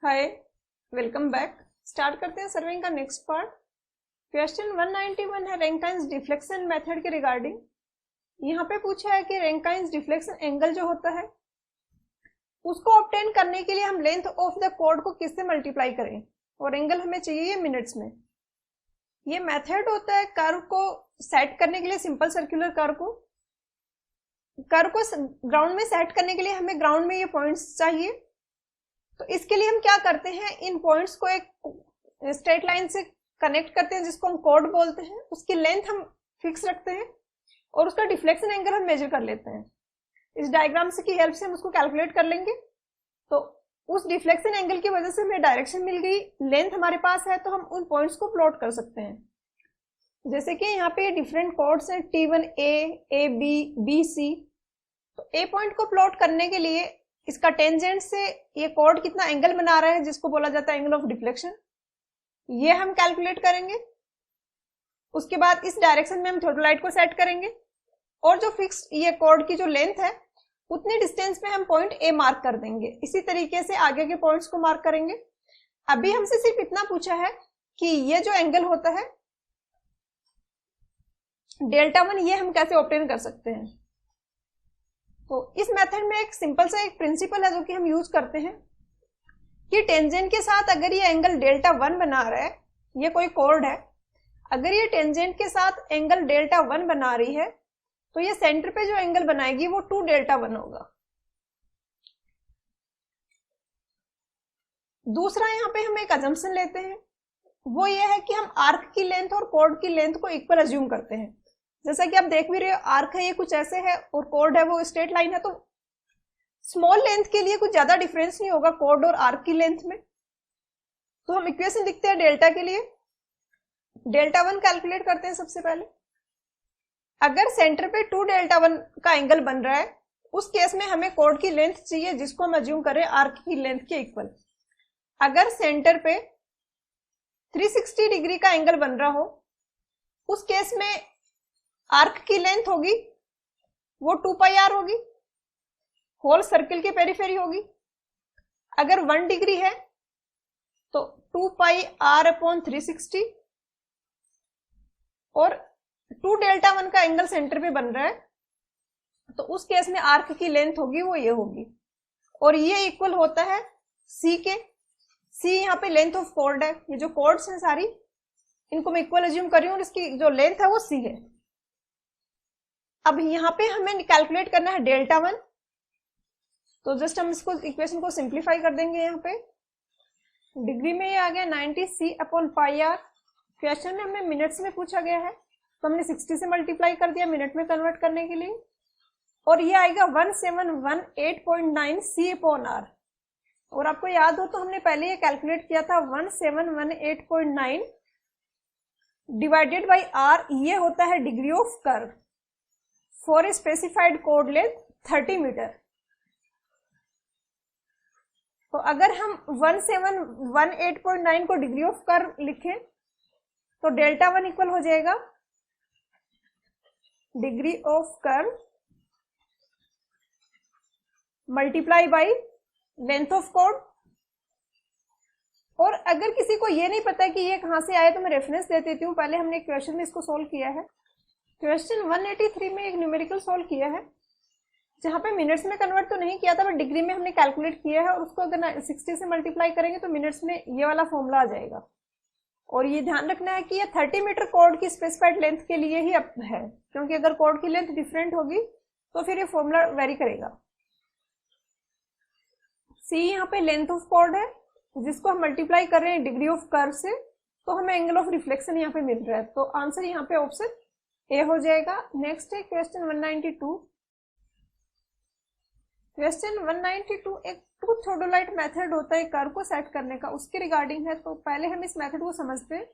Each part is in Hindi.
हाय, वेलकम बैक। स्टार्ट करते हैं सर्विंग का नेक्स्ट पार्ट। क्वेश्चन 191 है रैंकाइन्स डिफ्लेक्शन मेथड के रिगार्डिंग। यहाँ पे पूछा है कि रैंकाइन्स डिफ्लेक्शन एंगल जो होता है उसको ऑब्टेन करने के लिए हम लेंथ ऑफ द कॉर्ड को किससे मल्टीप्लाई करें, और एंगल हमें चाहिए मिनट्स में। ये मेथड होता है कर्व को सेट करने के लिए, सिंपल सर्कुलर कर्व को ग्राउंड में सेट करने के लिए हमें ग्राउंड में ये पॉइंट्स चाहिए। तो इसके लिए हम क्या करते हैं, इन पॉइंट्स को एक स्ट्रेट लाइन से कनेक्ट करते हैं जिसको हम कॉर्ड बोलते हैं। उसकी लेंथ हम फिक्स रखते हैं और उसका डिफ्लेक्शन एंगल हम मेजर कर लेते हैं। इस डायग्राम से की हेल्प से हम उसको कैलकुलेट कर लेंगे। तो उस डिफ्लेक्शन एंगल की वजह से हमें डायरेक्शन मिल गई, लेंथ हमारे पास है, तो हम उन पॉइंट्स को प्लॉट कर सकते हैं। जैसे कि यहाँ पे डिफरेंट कॉर्ड्स हैं T1 A B B C। तो A पॉइंट को प्लॉट करने के लिए इसका टेंजेंट से ये कॉर्ड कितना एंगल बना रहा है जिसको बोला जाता है एंगल ऑफ डिफ्लेक्शन, ये हम कैलकुलेट करेंगे। उसके बाद इस डायरेक्शन में हम थ्रोटलाइट को सेट करेंगे और जो फिक्स ये कॉर्ड की जो लेंथ है उतने डिस्टेंस में हम पॉइंट ए मार्क कर देंगे। इसी तरीके से आगे के पॉइंट्स को मार्क करेंगे। अभी हमसे सिर्फ इतना पूछा है कि ये जो एंगल होता है Δ1, ये हम कैसे ऑब्टेन कर सकते हैं। तो इस मेथड में एक सिंपल सा एक प्रिंसिपल है जो कि हम यूज करते हैं कि टेंजेंट के साथ अगर ये एंगल Δ1 बना रहा है, ये कोई कॉर्ड है, अगर ये टेंजेंट के साथ एंगल Δ1 बना रही है तो ये सेंटर पे जो एंगल बनाएगी वो 2Δ1 होगा। दूसरा यहाँ पे हम एक अजम्पशन लेते हैं, वो ये है कि हम आर्क की लेंथ और कॉर्ड की लेंथ को इक्वल अज्यूम करते हैं। जैसा कि आप देख भी रहे हो, आर्क है ये कुछ ऐसे है और कॉर्ड है वो स्ट्रेट लाइन है, तो स्मॉल लेंथ के लिए कुछ ज्यादा डिफरेंस नहीं होगा कॉर्ड और आर्क की लेंथ में। तो हम इक्वेशन लिखते हैं डेल्टा के लिए। Δ1 कैलकुलेट करते हैं सबसे पहले। अगर सेंटर पे 2Δ1 का एंगल बन रहा है उस केस में हमें कॉर्ड की लेंथ चाहिए जिसको हम अज्यूम करें आर्क की लेंथ के इक्वल। अगर सेंटर पे 360 डिग्री का एंगल बन रहा हो उस केस में आर्क की लेंथ होगी वो 2πr होगी, होल सर्किल की पेरिफेरी होगी। अगर 1 डिग्री है तो 2πr/360 और 2Δ1 का एंगल सेंटर पे बन रहा है तो उस केस में आर्क की लेंथ होगी वो ये होगी, और ये इक्वल होता है C के। C यहाँ पे लेंथ ऑफ कॉर्ड है, ये जो कॉर्ड्स हैं सारी इनको मैं इक्वल अज्यूम कर रही हूँ और इसकी जो लेंथ है वो C है। अब यहाँ पे हमें कैलकुलेट करना है Δ1, तो जस्ट हम इसको इक्वेशन को सिंप्लीफाई कर देंगे। यहाँ पे डिग्री में ये आ गया 90C/πr। क्वेश्चन में हमें मिनट्स में पूछा गया है तो हमने 60 से मल्टीप्लाई कर दिया मिनट में कन्वर्ट करने के लिए, और ये आएगा 1718.9 C/r। और आपको याद हो तो हमने पहले ये कैलकुलेट किया था 1718.9 डिवाइडेड बाई r, ये होता है degree of curve for a specified chord length 30 metre. तो अगर हम 1718.9 को डिग्री ऑफ कर्व लिखें तो Δ1 इक्वल हो जाएगा degree of curve multiply by length of chord. और अगर किसी को ये नहीं पता कि ये कहां से आया तो मैं रेफरेंस दे देती हूँ। पहले हमने क्वेश्चन में इसको सोल्व किया है। क्वेश्चन 183 में एक न्यूमेरिकल सोल्व किया है जहां पे मिनट्स में कन्वर्ट तो नहीं किया था बट डिग्री में हमने कैलकुलेट किया है, और उसको अगर 60 से मल्टीप्लाई करेंगे तो मिनट्स में ये वाला फॉर्मूला आ जाएगा। और ये ध्यान रखना है कि ये 30 मीटर कॉर्ड की स्पेसिफाइड लेंथ के लिए ही है, क्योंकि अगर कॉर्ड की लेंथ डिफरेंट होगी तो फिर ये फॉर्मूला वेरी करेगा। C यहाँ पे लेंथ ऑफ कॉर्ड है जिसको हम मल्टीप्लाई कर रहे हैं डिग्री ऑफ कर्व से, तो हमें एंगल ऑफ रिफ्लेक्शन यहाँ पे मिल रहा है। तो आंसर यहाँ पे ऑप्शन ए हो जाएगा। नेक्स्ट है क्वेश्चन 192। क्वेश्चन 192 एक टू थ्रोटलाइट मेथड होता है कर्व को सेट करने का, उसके रिगार्डिंग है। तो पहले हम इस मेथड को समझते हैं।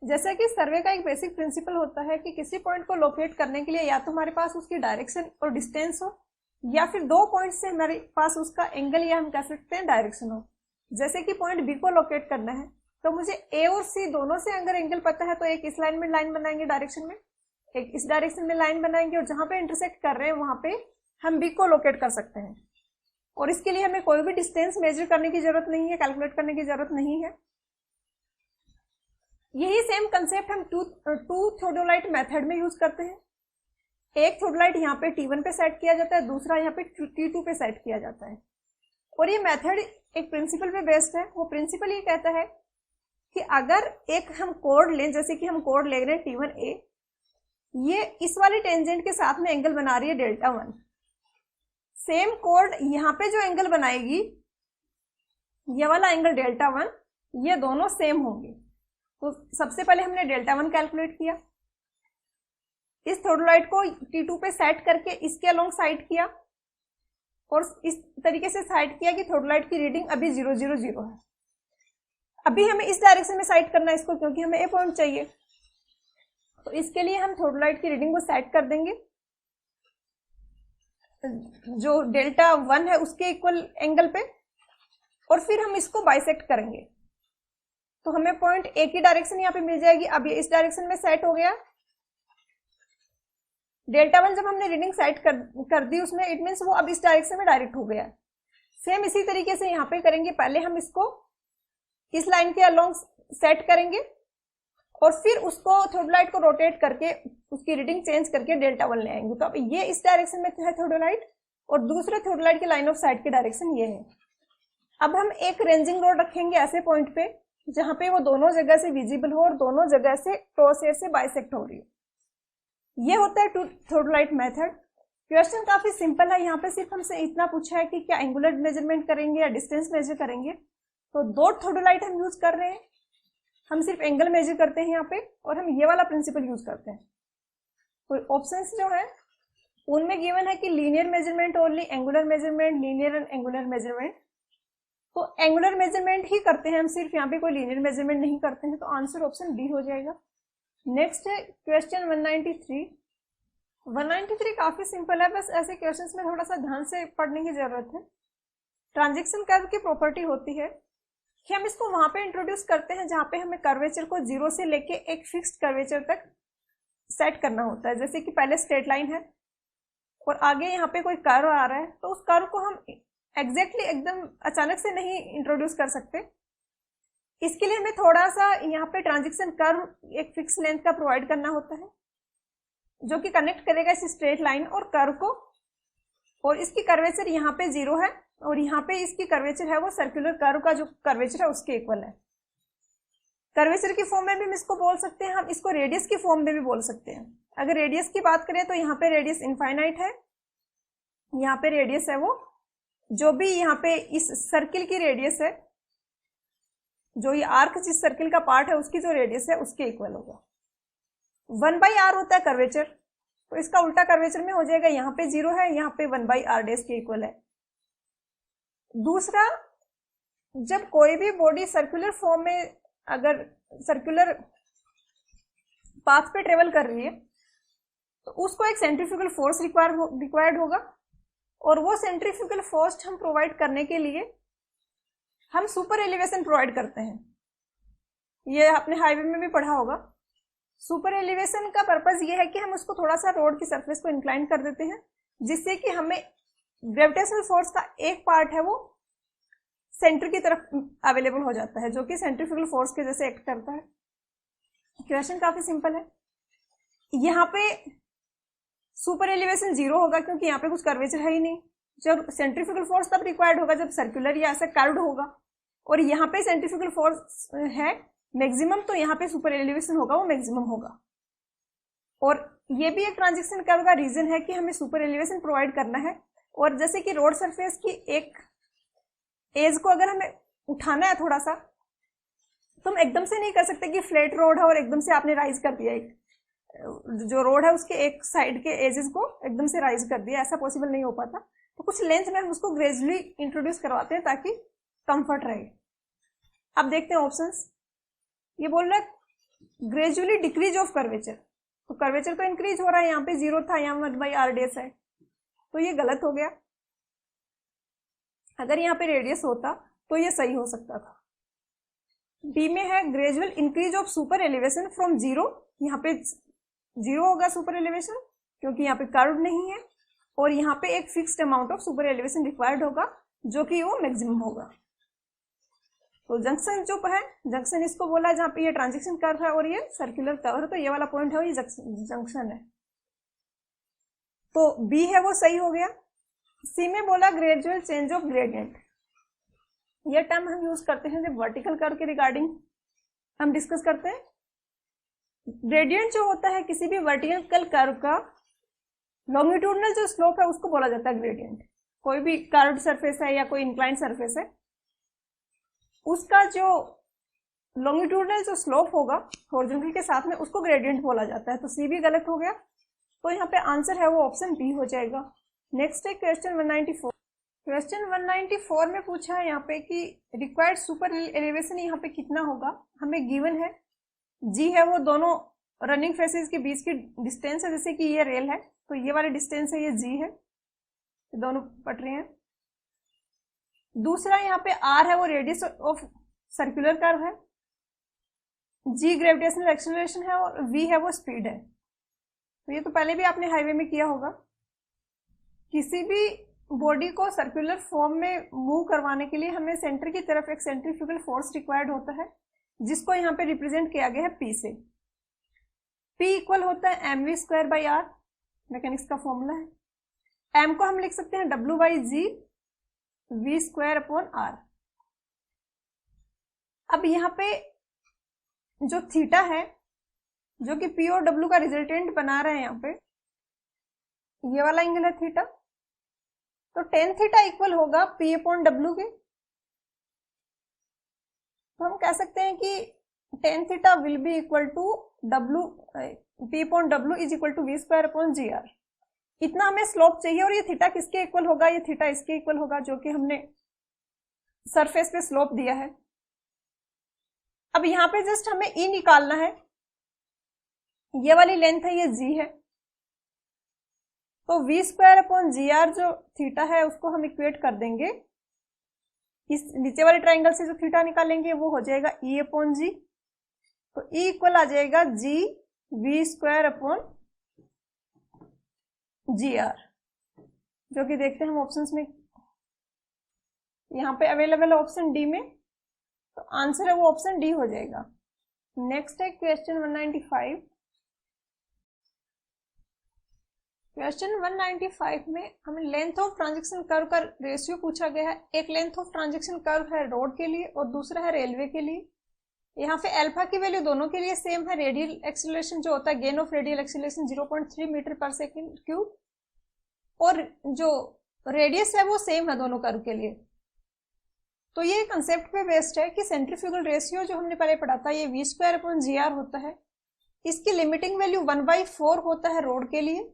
जैसा कि सर्वे का एक बेसिक प्रिंसिपल होता है कि किसी पॉइंट को लोकेट करने के लिए या तो हमारे पास उसकी डायरेक्शन और डिस्टेंस हो, या फिर दो पॉइंट से हमारे पास उसका एंगल या हम कह सकते हैं डायरेक्शन हो। जैसे कि पॉइंट बी को लोकेट करना है तो मुझे ए और सी दोनों से अगर एंगल पता है तो एक इस लाइन में लाइन बनाएंगे डायरेक्शन में, एक इस डायरेक्शन में लाइन बनाएंगे, और जहां पे इंटरसेक्ट कर रहे हैं वहां पे हम बी को लोकेट कर सकते हैं। और इसके लिए हमें कोई भी डिस्टेंस मेजर करने की जरूरत नहीं है, कैलकुलेट करने की जरूरत नहीं है। यही सेम कंसेप्ट हम टू थियोडोलाइट मेथड में यूज करते हैं। एक थियोडोलाइट यहाँ पे T1 पे सेट किया जाता है, दूसरा यहाँ पे T2 पे सेट किया जाता है। और ये मेथड एक प्रिंसिपल पे बेस्ड है। वो प्रिंसिपल ये कहता है कि अगर एक हम कोड लें, जैसे कि हम कोड ले रहे हैं T1A, ये इस वाली टेंजेंट के साथ में एंगल बना रही है δ1। सेम कोड यहाँ पे जो एंगल बनाएगी, ये वाला एंगल δ1, ये दोनों सेम होंगे। तो सबसे पहले हमने δ1 कैलकुलेट किया, इस थियोडोलाइट को T2 पे सेट करके इसके अलोंग साइड किया और इस तरीके से साइड किया कि थियोडोलाइट की रीडिंग अभी 0 0 0 है। अभी हमें इस डायरेक्शन में साइड करना है इसको, क्योंकि हमें ए पॉइंट चाहिए। तो इसके लिए हम थियोडोलाइट की रीडिंग को सेट कर देंगे जो δ1 है उसके इक्वल एंगल पे, और फिर हम इसको बाइसेक्ट करेंगे। तो हमें पॉइंट ए की डायरेक्शन यहाँ पे मिल जाएगी। अब ये इस डायरेक्शन में सेट हो गया। δ1 जब हमने रीडिंग सेट कर दी उसमें, इट मीन्स वो अब इस डायरेक्शन में डायरेक्ट हो गया। सेम इसी तरीके से यहाँ पे करेंगे। पहले हम इसको इस लाइन के अलोंग सेट करेंगे और फिर उसको थियोडोलाइट को रोटेट करके उसकी रीडिंग चेंज करके δ1 ले आएंगे। तो अब ये इस डायरेक्शन में है थियोडोलाइट, और दूसरे थियोडोलाइट के लाइन ऑफ साइट की डायरेक्शन ये है। अब हम एक रेंजिंग रोड रखेंगे ऐसे पॉइंट पे जहां पे वो दोनों जगह से विजिबल हो और दोनों जगह से क्रॉस हेयर से बाइसेक्ट हो रही हो। ये होता है थियोडोलाइट मेथड। क्वेश्चन काफी सिंपल है। यहाँ पे सिर्फ हमसे इतना पूछा है कि क्या एंगुलर मेजरमेंट करेंगे या डिस्टेंस मेजर करेंगे। तो दो थियोडोलाइट हम यूज कर रहे हैं, हम सिर्फ एंगल मेजर करते हैं यहाँ पे, और हम ये वाला प्रिंसिपल यूज करते हैं। तो ऑप्शंस जो है उनमें गिवन है कि linear measurement only, angular measurement, linear and angular measurement. तो एंगुलर मेजरमेंट ही करते हैं हम सिर्फ, यहाँ पे कोई लीनियर मेजरमेंट नहीं करते हैं। तो आंसर ऑप्शन डी हो जाएगा। नेक्स्ट है क्वेश्चन 193। 193 काफी सिंपल है, बस ऐसे क्वेश्चंस में थोड़ा सा ध्यान से पढ़ने की जरूरत है। ट्रांजैक्शन कर्व की प्रॉपर्टी होती है कि हम इसको वहां पे इंट्रोड्यूस करते हैं जहां पे हमें कर्वेचर को 0 से लेके एक फिक्स्ड कर्वेचर तक सेट करना होता है। जैसे कि पहले स्ट्रेट लाइन है और आगे यहाँ पे कोई कर्व आ रहा है, तो उस कर्व को हम एग्जैक्टली एकदम अचानक से नहीं इंट्रोड्यूस कर सकते। इसके लिए हमें थोड़ा सा यहाँ पे ट्रांजैक्शन कर्व एक फिक्स लेंथ का प्रोवाइड करना होता है जो कि कनेक्ट करेगा इस स्ट्रेट लाइन और कर्व को, और इसकी कर्वेचर यहाँ पे 0 है और यहाँ पे इसकी कर्वेचर है वो सर्कुलर कर्व का जो कर्वेचर है उसके इक्वल है। कर्वेचर की फॉर्म में भी हम इसको बोल सकते हैं, हम इसको रेडियस की फॉर्म में भी बोल सकते हैं। अगर रेडियस की बात करें तो यहाँ पे रेडियस इनफाइनाइट है, यहाँ पे रेडियस है वो जो भी यहाँ पे इस सर्किल की रेडियस है, जो ये आर्क जिस सर्किल का पार्ट है उसकी जो रेडियस है उसके इक्वल होगा। 1/r होता है कर्वेचर, तो इसका उल्टा कर्वेचर में हो जाएगा, यहाँ पे 0 है, यहाँ पे 1/r डैश के इक्वल है। दूसरा, जब कोई भी बॉडी सर्कुलर फॉर्म में अगर सर्कुलर पाथ पे ट्रेवल कर रही है तो उसको एक सेंट्रीफ्यूगल फोर्स रिक्वायर्ड होगा, और वो सेंट्रीफ्यूगल फोर्स हम प्रोवाइड करने के लिए हम सुपर एलिवेशन प्रोवाइड करते हैं। ये आपने हाईवे में भी पढ़ा होगा। सुपर एलिवेशन का पर्पस ये है कि हम उसको थोड़ा सा रोड की सरफेस को इंक्लाइन कर देते हैं, जिससे कि हमें ग्रेविटेशनल फोर्स का एक पार्ट है वो सेंटर की तरफ अवेलेबल हो जाता है, जो कि सेंट्रीफ्यूगल फोर्स के जैसे एक्ट करता है। क्वेश्चन काफी सिंपल है। यहाँ पे सुपर एलिवेशन 0 होगा क्योंकि यहाँ पे कुछ कर्वेचर है ही नहीं। जब सेंट्रीफ्यूगल फोर्स तब रिक्वायर्ड होगा जब सर्कुलर या ऐसा कर्व्ड होगा, और यहाँ पे सेंट्रीफ्यूगल फोर्स है मैक्सिमम, तो यहाँ पे सुपर एलिवेशन होगा वो मैक्सिमम होगा। और ये भी एक ट्रांजैक्शन कर्व का रीजन है कि हमें सुपर एलिवेशन प्रोवाइड करना है। और जैसे कि रोड सरफेस की एक एज को अगर हमें उठाना है थोड़ा सा, तो हम एकदम से नहीं कर सकते कि फ्लैट रोड है और एकदम से आपने राइज कर दिया, एक जो रोड है उसके एक साइड के एजेस को एकदम से राइज कर दिया, ऐसा पॉसिबल नहीं हो पाता। तो कुछ लेंथ में हम उसको ग्रेजुअली इंट्रोड्यूस करवाते हैं ताकि कंफर्ट रहे। अब देखते हैं ऑप्शंस। ये बोल रहा है ग्रेजुअली डिक्रीज ऑफ कर्वेचर, तो कर्वेचर तो इंक्रीज हो रहा है, यहाँ पे 0 था, यहाँ 1/r डैश है, तो ये गलत हो गया। अगर यहाँ पे रेडियस होता तो ये सही हो सकता था। बी में है gradual increase of super elevation from 0, यहाँ पे 0 होगा सुपर एलिवेशन क्योंकि यहाँ पे कर्व नहीं है, और यहाँ पे एक fixed amount of super elevation required होगा जो कि वो मैक्सिमम होगा। तो जंक्शन जो है, जंक्शन इसको बोला है जहाँ पे ये ट्रांजिशन कर्व है और ये सर्कुलर कर्व है, तो ये वाला पॉइंट है, ये जंक्शन है। तो बी है वो सही हो गया। सी में बोला ग्रेजुअल चेंज ऑफ ग्रेडियंट। ये टर्म हम यूज करते हैं जब वर्टिकल कर्व के रिगार्डिंग हम डिस्कस करते हैं। ग्रेडियंट जो होता है किसी भी वर्टिकल कर्व का लॉन्गिट्यूडनल जो स्लोप है उसको बोला जाता है ग्रेडियंट। कोई भी कर्व्ड सरफेस है या कोई इंक्लाइन सरफेस है, उसका जो लॉन्गिट्यूडनल जो स्लोप होगा हॉरिजॉन्टल के साथ में, उसको ग्रेडियंट बोला जाता है। तो सी भी गलत हो गया, तो यहाँ पे आंसर है वो ऑप्शन बी हो जाएगा। नेक्स्ट है क्वेश्चन 194। क्वेश्चन 194 में पूछा है यहाँ पे कि रिक्वायर्ड सुपर एलिवेशन यहाँ पे कितना होगा। हमें गिवन है जी है वो दोनों रनिंग फेसेस के बीच की डिस्टेंस है, जैसे कि ये रेल है तो ये वाली डिस्टेंस है, ये जी है, दोनों पटरी हैं। दूसरा यहाँ पे आर है वो रेडियस ऑफ सर्कुलर कर्व है, जी ग्रेविटेशनल एक्सेलरेशन है और वी है वो स्पीड है। तो ये तो पहले भी आपने हाईवे में किया होगा। किसी भी बॉडी को सर्कुलर फॉर्म में मूव करवाने के लिए हमें सेंटर की तरफ एक सेंट्रीफ्यूगल फोर्स रिक्वायर्ड होता है, जिसको यहाँ पे रिप्रेजेंट किया गया है पी से। पी इक्वल होता है M V square by R, mechanics का फॉर्मूला है। एम को हम लिख सकते हैं W by G V square upon R. अब यहाँ पे जो थीटा है जो कि पी और डब्ल्यू का रिजल्टेंट बना रहे हैं, यहाँ पे ये वाला एंगल है थीटा, तो टेन थीटा इक्वल होगा पी अपॉन डब्ल्यू के। तो हम कह सकते हैं कि tan theta will be equal to W, P upon W is equal to V square upon G R. इतना हमें स्लोप चाहिए और ये थीटा किसके इक्वल होगा, ये थीटा इसके इक्वल होगा जो कि हमने सरफेस पे स्लोप दिया है। अब यहाँ पे जस्ट हमें ई निकालना है, ये वाली लेंथ है, ये जी है, तो V square upon G R जो थीटा है उसको हम इक्वेट कर देंगे इस नीचे वाले ट्राइंगल से। जो थीटा निकालेंगे वो हो जाएगा ई अपॉन जी, तो ई इक्वल आ जाएगा G V square upon G R, जो कि देखते हैं हम ऑप्शंस में यहाँ पे अवेलेबल है ऑप्शन डी में, तो आंसर है वो ऑप्शन डी हो जाएगा। नेक्स्ट है क्वेश्चन 195। क्वेश्चन 195 में हमें लेंथ ऑफ ट्रांजैक्शन कर्व का रेशियो पूछा गया है। एक लेंथ ऑफ ट्रांजैक्शन कर्व है रोड के लिए और दूसरा है रेलवे के लिए। यहाँ पे अल्फा की वैल्यू दोनों के लिए सेम है। रेडियल एक्सीलरेशन जो होता है, gain of radial acceleration 0.3 metre per second cube, और जो रेडियस है वो सेम है दोनों कर्व के लिए। तो ये कंसेप्ट पे बेस्ड है कि सेंट्रीफ्यूगल रेशियो जो हमने पहले पढ़ा था, ये V square upon G R होता है। इसकी लिमिटिंग वैल्यू 1/4 होता है रोड के लिए,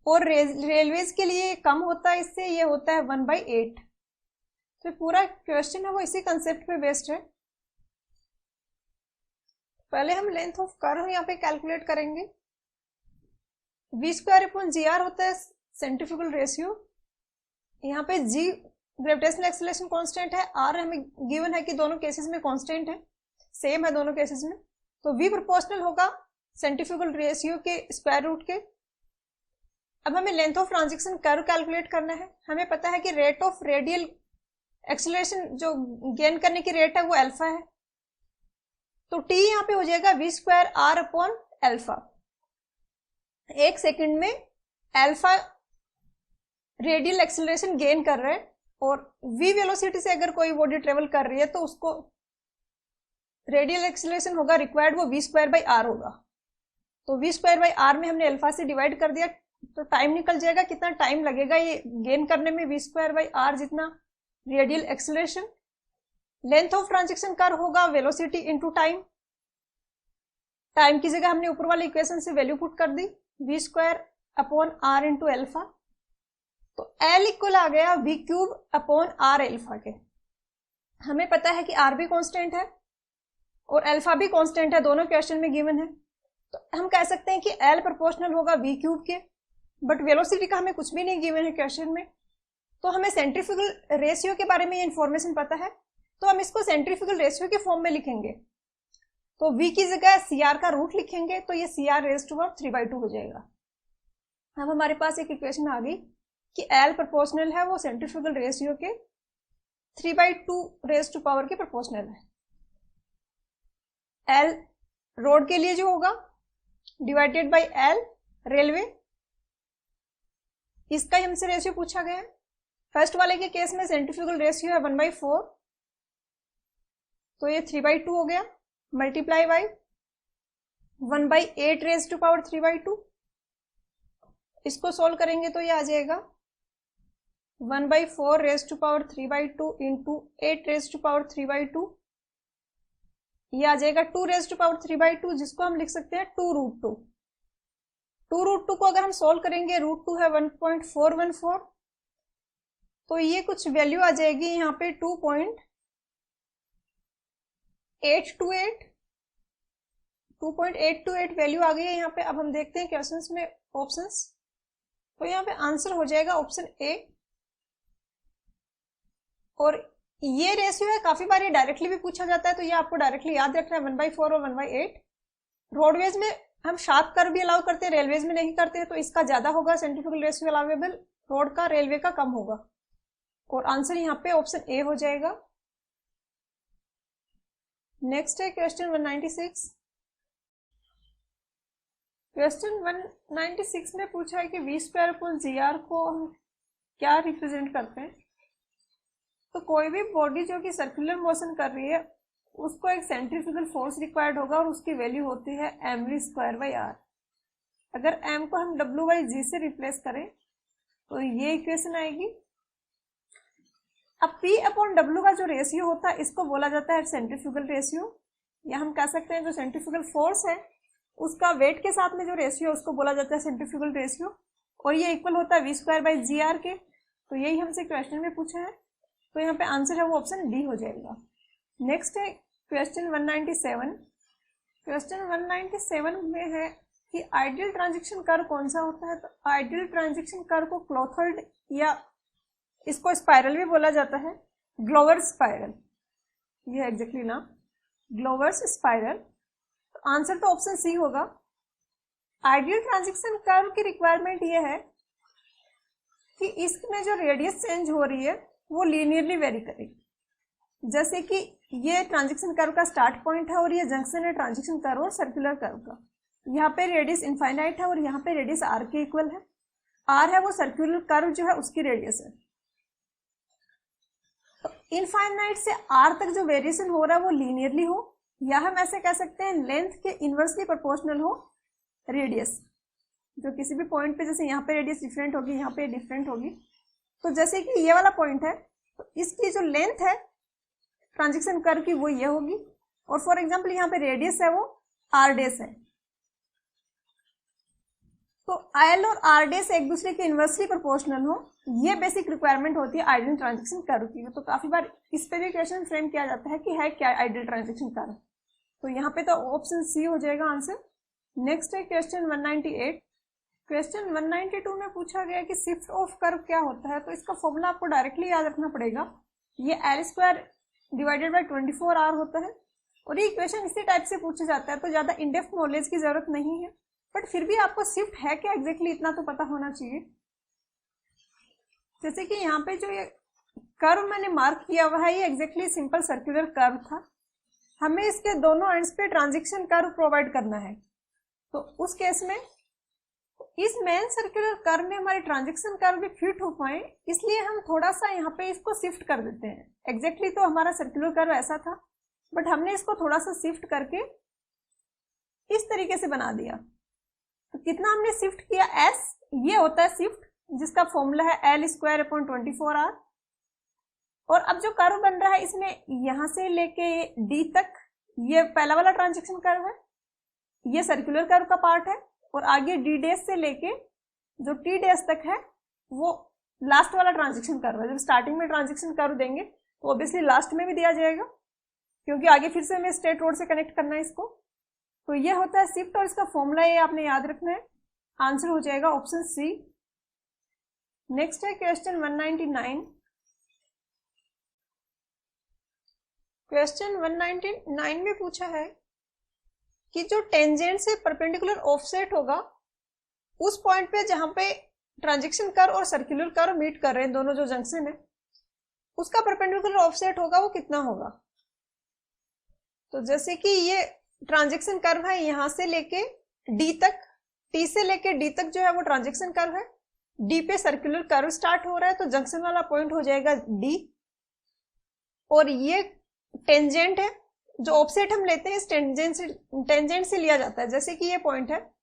और रेलवेज के लिए कम होता है इससे, ये होता है 1/8। तो पूरा क्वेश्चन है वो इसी कंसेप्ट पे बेस्ड है। पहले हम लेंथ ऑफ कर्व यहाँ पे कैलकुलेट करेंगे। V square upon G R होता है सेंट्रीफ्यूगल रेशियो। यहाँ पे जी ग्रेविटेशनल एक्सेलरेशन कांस्टेंट है, आर हमें गिवन है कि दोनों केसेस में कांस्टेंट है, सेम है दोनों केसेस में। तो वी प्रोपोर्शनल होगा सेंट्रीफ्यूगल रेशियो के स्क्वायर रूट के। अब हमें length of transaction curve calculate करना है। हमें पता है कि रेट ऑफ रेडियल एक्सेलरेशन जो गेन करने की रेट है वो अल्फा है, तो टी यहाँ पे हो जाएगा V square R upon alpha. एक सेकंड में अल्फा रेडियल एक्सेलरेशन गेन कर रहे हैं, और v वेलोसिटी से अगर कोई बॉडी ट्रेवल कर रही है तो उसको रेडियल एक्सेलरेशन होगा रिक्वायर्ड, वो वी स्क्वायर बाई आर होगा। तो वी स्क्वायर बाई आर में हमने अल्फा से डिवाइड कर दिया, तो टाइम निकल जाएगा कितना टाइम लगेगा ये गेन करने में, वी स्क्वायर बाई आर जितना radial acceleration. Length of transaction curve होगा वेलोसिटी इंटू टाइम। टाइम की जगह हमने ऊपर वाले इक्वेशन से वैल्यू पुट कर दी, V square upon R into alpha. तो L इक्वल आ गया V cube upon R alpha के। हमें पता है कि R भी कांस्टेंट है और एल्फा भी कांस्टेंट है, दोनों क्वेश्चन में गिवन है। तो हम कह सकते हैं कि L प्रोपोर्शनल होगा वी क्यूब के, बट वेलोसिटी का हमें कुछ भी नहीं गिवन है क्वेश्चन में। तो हमें सेंट्रीफ्यूगल रेशियो के बारे में ये इन्फॉर्मेशन पता है, तो हम इसको सेंट्रीफ्यूगल रेशियो के फॉर्म में लिखेंगे। तो V की जगह CR का रूट लिखेंगे, तो ये CR रेज़्ड टू 3/2 हो जाएगा। अब हमारे पास एक इक्वेशन आ गई कि L प्रोपोर्शनल है वो सेंट्रीफ्यूगल रेशियो के 3/2 रेज टू पावर के प्रोपोर्शनल है। L रोड के लिए जो होगा डिवाइडेड बाय L रेलवे, इसका ही हमसे रेशियो पूछा गया है। फर्स्ट वाले के केस में सेंट्रीफ्यूगल रेशियो है 1/4, तो ये 3/2 हो गया, multiply by 1/8 raise to power 3/2। इसको सोल्व करेंगे तो ये आ जाएगा 1/4 raise to power 3/2 into 8 raise to power 3/2, ये आ जाएगा 2 रेज टू पावर 3/2, जिसको हम लिख सकते हैं 2√2। 2√2 को अगर हम सोल्व करेंगे, √2 है 1.414, तो ये कुछ वैल्यू आ जाएगी यहाँ पे 2.828 वैल्यू आ गई है यहाँ पे। अब हम देखते हैं क्वेश्चंस में ऑप्शंस, तो यहाँ पे आंसर हो जाएगा ऑप्शन ए। और ये रेशियो है, काफी बार ये डायरेक्टली भी पूछा जाता है, तो ये आपको डायरेक्टली याद रखना है 1/4 और 1/8। रोडवेज में हम शार्प कर्व भी अलाउ करते हैं, रेलवेज में नहीं करते, तो इसका ज्यादा होगा सेंट्रीफ्यूगल रेशियो अलाउेबल रोड का, रेलवे का कम होगा। और आंसर यहाँ पे ऑप्शन ए हो जाएगा। नेक्स्ट है क्वेश्चन 196। क्वेश्चन 196 में पूछा है कि v²/gr को हम क्या रिप्रेजेंट करते हैं। तो कोई भी बॉडी जो कि सर्कुलर मोशन कर रही है उसको एक सेंट्रीफ्यूगल फोर्स रिक्वायर्ड होगा और उसकी वैल्यू होती है mv²/r। अगर m को हम w/g से रिप्लेस करें तो ये इक्वेशन आएगी। अब p/w का जो रेशियो होता है इसको बोला जाता है सेंट्रीफ्यूगल रेशियो, या हम कह सकते हैं जो सेंट्रीफ्यूगल फोर्स है उसका वेट के साथ में जो रेशियो है उसको बोला जाता है सेंट्रीफ्यूगल रेशियो, और ये इक्वल होता है v²/gr के। तो यही हमसे क्वेश्चन में पूछा है, तो यहाँ पे आंसर है वो ऑप्शन डी हो जाएगा। नेक्स्ट है क्वेश्चन 197। क्वेश्चन 197 में है कि आइडियल ट्रांजिशन कर्व कौन सा होता है। तो आइडियल ट्रांजिशन कर्व को क्लोथर्ड या इसको स्पाइरल भी बोला जाता है, ग्लोवर्स स्पाइरल, ये एग्जैक्टली नाम ग्लोवर्स स्पाइरल। तो आंसर तो ऑप्शन सी होगा। आइडियल ट्रांजिशन कर्व की रिक्वायरमेंट ये है कि इसमें जो रेडियस चेंज हो रही है वो लीनियरली वेरी करेगी। जैसे कि ये ट्रांजिशन कर्व का स्टार्ट पॉइंट है और ये जंक्शन है ट्रांजिशन कर्व और सर्कुलर कर्व का। यहाँ पे रेडियस इनफाइनाइट है और यहाँ पे रेडियस आर के इक्वल है। आर है वो सर्कुलर कर्व जो है उसकी रेडियस है। तो इनफाइनाइट से आर तक जो वेरिएशन हो रहा है वो लीनियरली हो, या हम ऐसे कह सकते हैं लेंथ के इनवर्सली प्रोपोर्शनल हो रेडियस, जो किसी भी पॉइंट पे, जैसे यहाँ पे रेडियस डिफरेंट होगी, यहाँ पे डिफरेंट होगी। तो जैसे कि ये वाला पॉइंट है तो इसकी जो लेंथ है ट्रांजिशन कर्व की वो ये होगी, और फॉर एग्जांपल यहाँ पे रेडियस है वो आर डेस है। तो एल और आर डेस एक दूसरे के इनवर्सली प्रोपोर्शनल हो, ये बेसिक रिक्वायरमेंट होती है आइडियल ट्रांजिशन कर्व की। तो काफी बार इस पे भी क्वेश्चन फ्रेम किया जाता है कि है क्या आइडियल ट्रांजिशन कर्व। तो यहाँ पे तो ऑप्शन सी हो जाएगा आंसर। नेक्स्ट है क्वेश्चन 198। क्वेश्चन 192 में पूछा गया कि शिफ्ट ऑफ कर्व क्या होता है। तो इसका फॉर्मूला आपको डायरेक्टली याद रखना पड़ेगा, ये L² डिवाइडेड बाय 24R होता है। और ये क्वेश्चन इसी टाइप से पूछा जाता है, तो ज्यादा इनडेप्थ नॉलेज की जरूरत नहीं है, बट फिर भी आपको शिफ्ट है क्या एग्जैक्टली इतना तो पता होना चाहिए। जैसे कि यहाँ पे जो ये कर्व मैंने मार्क किया हुआ है ये एग्जैक्टली सिंपल सर्कुलर कर्व था, हमें इसके दोनों एंड्स पे ट्रांजिशन कर्व प्रोवाइड करना है। तो उस केस में इस मेन सर्कुलर कर्व में हमारे ट्रांजिशन कर्व भी फिट हो पाए, इसलिए हम थोड़ा सा यहाँ पे इसको शिफ्ट कर देते हैं। एग्जैक्टली तो हमारा सर्कुलर कर्व ऐसा था, बट हमने इसको थोड़ा सा शिफ्ट करके इस तरीके से बना दिया। तो कितना हमने शिफ्ट किया, S, ये होता है शिफ्ट, जिसका फॉर्मूला है L²/24R। और अब जो कर्व बन रहा है इसमें यहां से लेके D तक ये पहला वाला ट्रांजिशन कर्व है, ये सर्कुलर कर्व का पार्ट है, और आगे D डैश से लेके जो T डैश तक है वो लास्ट वाला ट्रांजिशन कर्व है। जब स्टार्टिंग में ट्रांजिशन कर्व देंगे तो ऑब्वियसली लास्ट में भी दिया जाएगा, क्योंकि आगे फिर से हमें स्ट्रेट रोड से कनेक्ट करना है इसको। तो ये होता है शिफ्ट, और इसका फॉर्मूला ये आपने याद रखना है। आंसर हो जाएगा ऑप्शन सी। नेक्स्ट है क्वेश्चन 199। क्वेश्चन 199 में पूछा है कि जो टेंजेंट से परपेंडिकुलर ऑफसेट होगा उस पॉइंट पे जहां पे ट्रांजैक्शन कर्व और सर्कुलर कर्व मीट कर रहे हैं, दोनों जो जंक्शन है, उसका परपेंडिकुलर ऑफसेट होगा वो कितना होगा। तो जैसे कि ये ट्रांजैक्शन कर्व है, यहां से लेके डी तक, टी से लेके डी तक जो है वो ट्रांजैक्शन कर्व है, डी पे सर्कुलर कर्व स्टार्ट हो रहा है, तो जंक्शन वाला पॉइंट हो जाएगा डी। और ये टेंजेंट है, जो ऑफसेट हम लेते हैं टेंजेंट से लिया जाता है। जैसे कि ये पॉइंट है,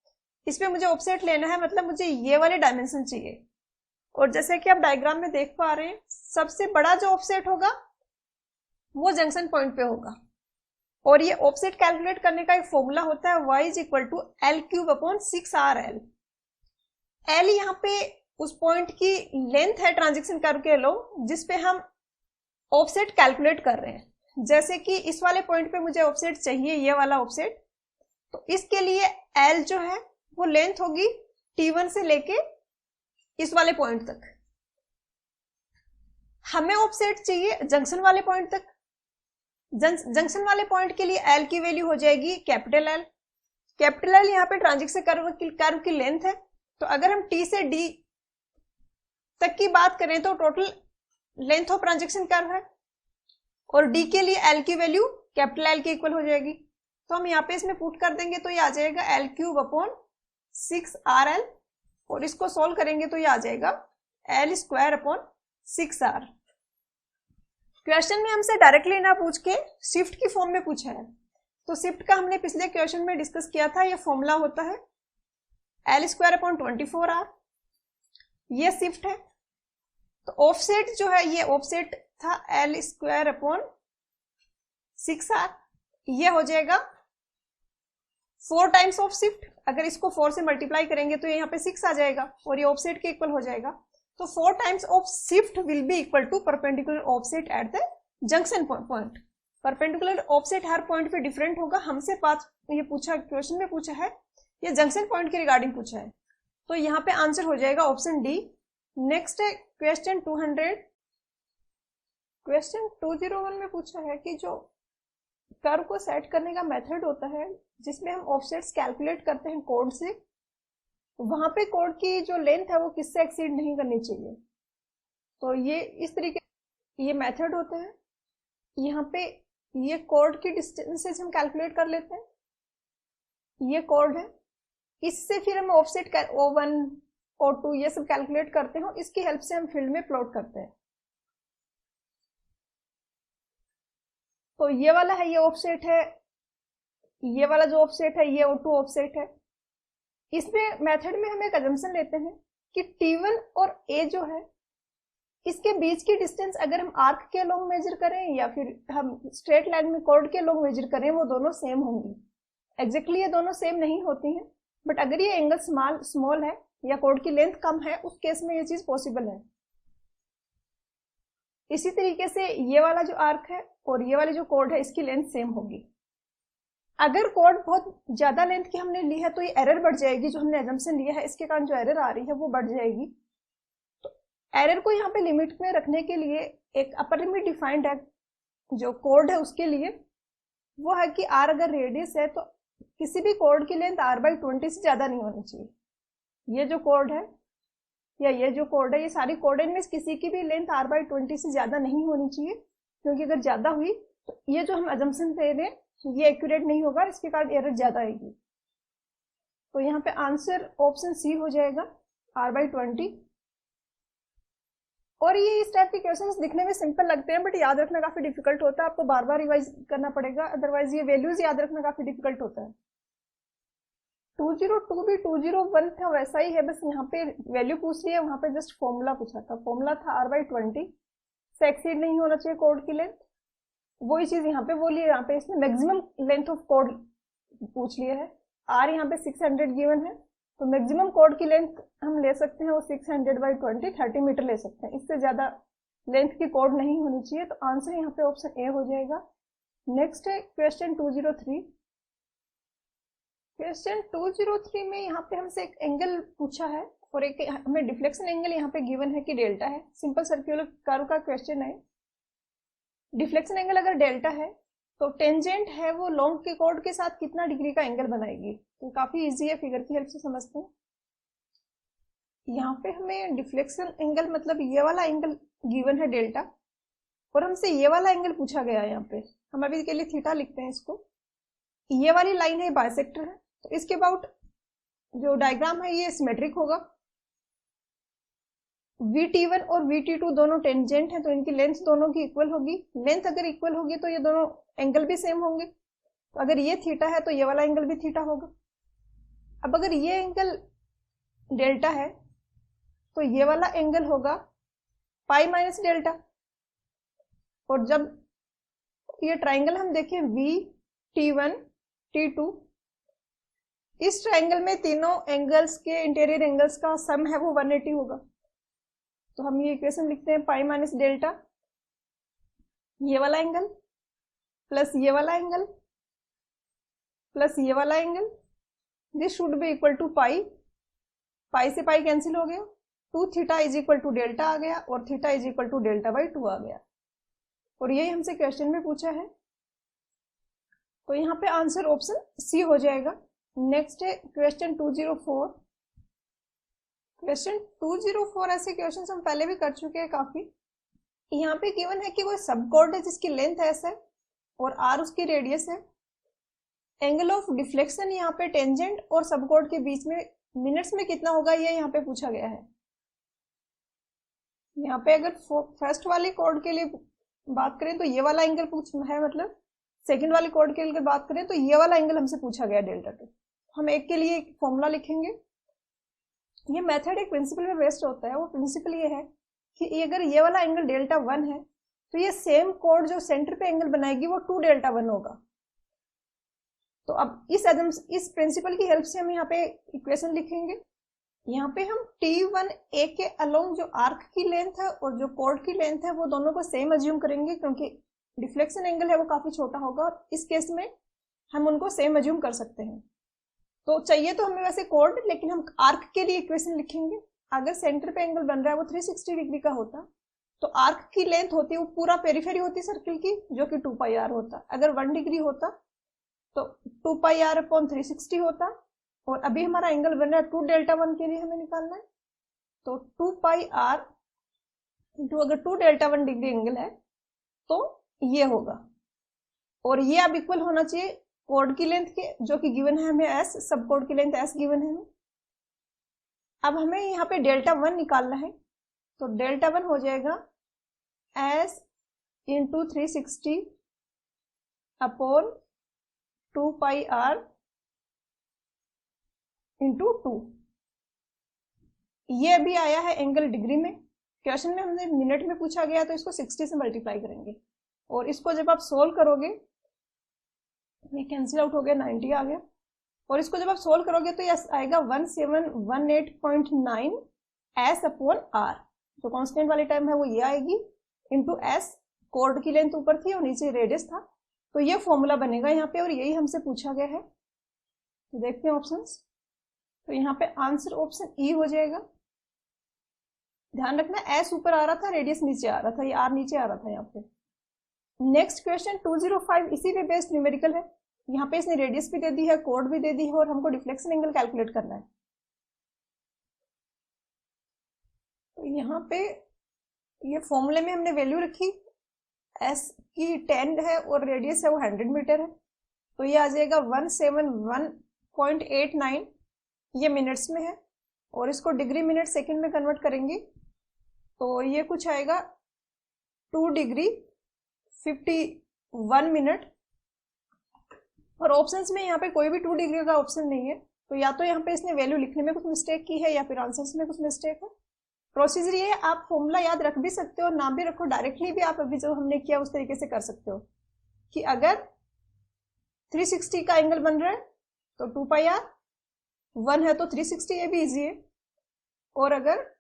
इस पे मुझे ऑफसेट लेना है, मतलब मुझे ये वाले डायमेंशन चाहिए। और जैसे कि आप डायग्राम में देख पा रहे हैं, सबसे बड़ा जो ऑफसेट होगा वो जंक्शन पॉइंट पे होगा। और ये ऑफसेट कैलकुलेट करने का एक फॉर्मूला होता है, y is equal to L3/6RL। L यहाँ पे उस पॉइंट की लेंथ है ट्रांजैक्शन कर्व के अलोंग, जिसपे हम ऑफसेट कैलकुलेट कर रहे हैं। जैसे कि इस वाले पॉइंट पे मुझे ऑफसेट चाहिए, ये वाला ऑफसेट, तो इसके लिए L जो है वो लेंथ होगी T1 से लेके इस वाले पॉइंट तक। हमें ऑफसेट चाहिए जंक्शन वाले पॉइंट तक। जंक्शन वाले पॉइंट के लिए L की वैल्यू हो जाएगी कैपिटल L। कैपिटल L यहाँ पे ट्रांजैक्शन कर्व की लेंथ है। तो अगर हम T से D तक की बात करें तो total length of transaction curve है, और D के लिए L की वैल्यू कैपिटल L के इक्वल हो जाएगी। तो हम यहाँ पे इसमें पुट कर देंगे तो ये आ जाएगा L3/6RL, और इसको सोल्व करेंगे तो ये आ जाएगा L2/6R। क्वेश्चन में हमसे डायरेक्टली ना पूछ के शिफ्ट की फॉर्म में पूछा है। तो शिफ्ट का हमने पिछले क्वेश्चन में डिस्कस किया था, ये फॉर्मूला होता है L2/24R। ये शिफ्ट है। तो ऑफसेट जो है, ये ऑफसेट था L2/6R, ये हो जाएगा 4 टाइम्स ऑफ शिफ्ट। अगर इसको 4 से मल्टीप्लाई करेंगे तो यहाँ पे 6 आ जाएगा, और ये ऑफसेट के इक्वल हो जाएगा। तो 4 times of shift will be equal to perpendicular offset at the junction point. Perpendicular offset हर पॉइंट पे डिफरेंट होगा। हमसे ये पूछा, क्वेश्चन में पूछा है, ये जंक्शन पॉइंट के रिगार्डिंग पूछा है, तो यहाँ पे आंसर हो जाएगा ऑप्शन डी। नेक्स्ट है क्वेश्चन 200। क्वेश्चन 201 में पूछा है कि जो कर्व को सेट करने का मेथड होता है, जिसमें हम ऑफसेट्स कैलकुलेट करते हैं कोड से, वहां पे कोड की जो लेंथ है वो किससे एक्सीड नहीं करनी चाहिए। तो ये इस तरीके ये मेथड होते हैं। यहाँ पे ये कोड की डिस्टेंसेस हम कैलकुलेट कर लेते हैं, ये कोड है, इससे फिर हम ऑफसेट O1 O2 ये सब कैलकुलेट करते हैं, इसकी हेल्प से हम फील्ड में प्लॉट करते हैं। तो ये वाला है, ये ऑफसेट है, ये वाला जो ऑफसेट है ये O2 ऑफसेट है। इसमें मेथड में हम एक अजम्पशन लेते हैं कि T1 और A जो है, इसके बीच की डिस्टेंस अगर हम आर्क के लॉन्ग मेजर करें या फिर हम स्ट्रेट लाइन में कोड के लॉन्ग मेजर करें, वो दोनों सेम होंगी। एग्जैक्टली ये दोनों सेम नहीं होती हैं, बट अगर ये एंगल स्मॉल है या कोड की लेंथ कम है, उस केस में ये चीज पॉसिबल है। इसी तरीके से ये वाला जो आर्क है और ये वाली जो कोड है, इसकी लेंथ सेम होगी। अगर कोड बहुत ज्यादा लेंथ की हमने ली है तो ये एरर बढ़ जाएगी, जो हमने एजम्पशन लिया है इसके कारण जो एरर आ रही है वो बढ़ जाएगी। तो एरर को यहाँ पे लिमिट में रखने के लिए एक अपर लिमिट डिफाइंड है जो कोड है उसके लिए, वो है कि r अगर रेडियस है तो किसी भी कोड की लेंथ r/20 से ज्यादा नहीं होनी चाहिए। ये जो कोड है या ये जो कोड है, ये सारी कोड इनमें किसी की भी लेंथ r/20 से ज्यादा नहीं होनी चाहिए, क्योंकि अगर ज्यादा हुई तो ये जो हम अजम्पशन दे रहे हैं ये एक्यूरेट नहीं होगा, इसके कारण एरर ज्यादा आएगी। तो यहाँ पे आंसर ऑप्शन सी हो जाएगा r/20। और ये इस टाइप के क्वेश्चंस दिखने में सिंपल लगते हैं, बट याद रखना काफी डिफिकल्ट होता है, आपको बार बार रिवाइज करना पड़ेगा, अदरवाइज ये वैल्यूज याद रखना काफी डिफिकल्ट होता है। 202 भी 201 था वैसा ही है, बस यहाँ पे वैल्यू पूछ रही है, वहां पे जस्ट फॉर्मूला पूछा था। फॉर्मूला था r/20 से एक्सीड नहीं होना चाहिए कोड की लेंथ, वही चीज यहाँ पे बोली है। यहाँ पे इसने मैक्सिमम लेंथ ऑफ कोड पूछ लिया है। r यहाँ पे 600 गिवन है, तो मैक्सिमम कोड की लेंथ हम ले सकते हैं वो 600/20 30 मीटर ले सकते हैं, इससे ज्यादा लेंथ की कोड नहीं होनी चाहिए। तो आंसर यहाँ पे ऑप्शन ए हो जाएगा। नेक्स्ट है क्वेश्चन 203। क्वेश्चन 203 में यहाँ पे हमसे एक एंगल पूछा है और एक हमें डिफ्लेक्शन एंगल यहाँ पे गिवन है कि डेल्टा है। सिंपल सर्कुलर कर्व का क्वेश्चन है। डिफ्लेक्शन एंगल अगर डेल्टा है तो टेंजेंट है वो लॉन्ग के कोड के साथ कितना डिग्री का एंगल बनाएगी। तो काफी इजी है, फिगर की हेल्प से समझते हैं। यहाँ पे हमें डिफ्लेक्शन एंगल मतलब ये वाला एंगल गिवन है डेल्टा, और हमसे ये वाला एंगल पूछा गया है। यहाँ पे हम अभी के लिए थीटा लिखते हैं इसको। ये वाली लाइन है बाइसेक्टर है, तो इसके अबाउट जो डायग्राम है ये सिमेट्रिक होगा। VT1 और VT2 दोनों टेंजेंट है, तो इनकी लेंथ दोनों की इक्वल होगी। लेंथ अगर इक्वल होगी तो ये दोनों एंगल भी सेम होंगे। तो अगर ये थीटा है तो ये वाला एंगल भी थीटा होगा। अब अगर ये एंगल डेल्टा है तो ये वाला एंगल होगा पाई माइनस डेल्टा। और जब ये ट्राइंगल हम देखें VT1 T2, इस ट्राइंगल में तीनों एंगल्स के इंटीरियर एंगल्स का सम है वो 180 होगा। तो हम ये इक्वेशन लिखते हैं पाई माइनस डेल्टा, ये वाला एंगल प्लस ये वाला एंगल प्लस ये वाला angle, this should be equal to pi. Pi से पाई कैंसिल हो गया, 2 theta is equal to delta आ गया और theta is equal to delta by 2 आ गया। और यही हमसे क्वेश्चन में पूछा है, तो यहाँ पे आंसर ऑप्शन सी हो जाएगा। नेक्स्ट है क्वेश्चन 204। क्वेश्चन 204 ऐसे क्वेश्चन हम पहले भी कर चुके हैं काफी। यहाँ पे गिवन है कि कोई सबकॉर्ड है जिसकी लेंथ एस है और आर उसकी रेडियस है। एंगल ऑफ डिफ्लेक्शन यहाँ पे टेंजेंट और सबकॉर्ड के बीच में मिनट्स में कितना होगा ये यहाँ पे पूछा गया है। यहाँ पे अगर फर्स्ट वाले कॉर्ड के लिए बात करें तो ये वाला एंगल पूछना है, मतलब सेकंड वाले कॉर्ड के लिए बात करें तो ये वाला एंगल हमसे पूछा गया डेल्टा 2। हम एक के लिए एक फॉर्मूला लिखेंगे। ये मेथड एक प्रिंसिपल में बेस्ड होता है। वो प्रिंसिपल ये है कि अगर ये वाला एंगल डेल्टा 1 है तो ये सेम कॉर्ड जो सेंटर पे एंगल बनाएगी वो 2 डेल्टा 1 होगा। तो अब इस प्रिंसिपल की हेल्प से हम यहाँ पे इक्वेशन लिखेंगे। यहाँ पे हम T1A के अलोंग जो आर्क की लेंथ है और जो कॉर्ड की लेंथ है वो दोनों को सेम अज्यूम करेंगे, क्योंकि डिफ्लेक्शन एंगल है वो काफी छोटा होगा और इस केस में हम उनको सेम अज्यूम कर सकते हैं। तो चाहिए तो हमें वैसे कॉर्ड, लेकिन हम आर्क के लिए इक्वेशन लिखेंगे। अगर सेंटर पे एंगल बन रहा है वो 360 डिग्री का होता तो आर्क की लेंथ होती है वो पूरा पेरिफेरी होती सर्किल की, जो कि 2 पाई आर होता। अगर 1 डिग्री होता तो 2 पाई आर अपॉन 360 होता। और अभी हमारा एंगल बन रहा है 2 डेल्टा 1 के लिए हमें निकालना है, तो 2 पाई आर इंटू अगर 2 डेल्टा 1 डिग्री एंगल है तो ये होगा। और ये अब इक्वल होना चाहिए कॉर्ड की लेंथ के, जो कि गिवन है हमें एस, सब कॉर्ड की लेंथ एस गिवन है हमें। अब हमें यहाँ पे डेल्टा 1 निकालना है, तो डेल्टा 1 हो जाएगा एस इंटू 360 अपॉन 2 पाई आर इंटू 2। ये अभी आया है एंगल डिग्री में, क्वेश्चन में हमने मिनट में पूछा गया तो इसको 60 से मल्टीप्लाई करेंगे। और इसको जब आप सोल्व करोगे, ये कैंसिल आउट हो गया, 90 आ गया। और इसको जब आप सोल्व करोगे तो ये आएगा 1718.9 एस अपॉन आर। जो कांस्टेंट वाली टाइम है वो ये आएगी, इंटू एस, कॉर्ड की लेंथ ऊपर थी और नीचे रेडियस था। तो ये फॉर्मूला बनेगा यहाँ पे और यही हमसे पूछा गया है। तो देखते हैं ऑप्शंस। तो यहाँ पे आंसर ऑप्शन ई हो जाएगा। ध्यान रखना एस ऊपर आ रहा था, रेडियस नीचे आ रहा था, ये आर नीचे आ रहा था यहाँ पे। नेक्स्ट क्वेश्चन 205 इसी पे बेस्ड न्यूमेरिकल है। यहाँ पे इसने रेडियस भी दे दी है, कोड भी दे दी है और हमको डिफ्लेक्शन एंगल कैलकुलेट करना है। तो यहाँ पे ये फॉर्मूले में हमने वैल्यू रखी, एस की 10 है और रेडियस है वो 100 मीटर है, तो ये आ जाएगा 171.89, ये मिनट्स में है। और इसको डिग्री मिनट सेकंड में कन्वर्ट करेंगे तो ये कुछ आएगा 2 डिग्री 51 मिनट। और ऑप्शंस में यहाँ पे कोई भी 2 डिग्री का ऑप्शन नहीं है, तो या तो यहाँ पे इसने वैल्यू लिखने में कुछ मिस्टेक की है या फिर आंसर्स में कुछ मिस्टेक है। प्रोसीजर ये है, आप फॉर्मूला याद रख भी सकते हो, ना भी रखो, डायरेक्टली भी आप अभी जो हमने किया उस तरीके से कर सकते हो कि अगर 360 का एंगल बन रहा है तो 2 पाई आर, 1 है तो 360, ये भी इजी है। और अगर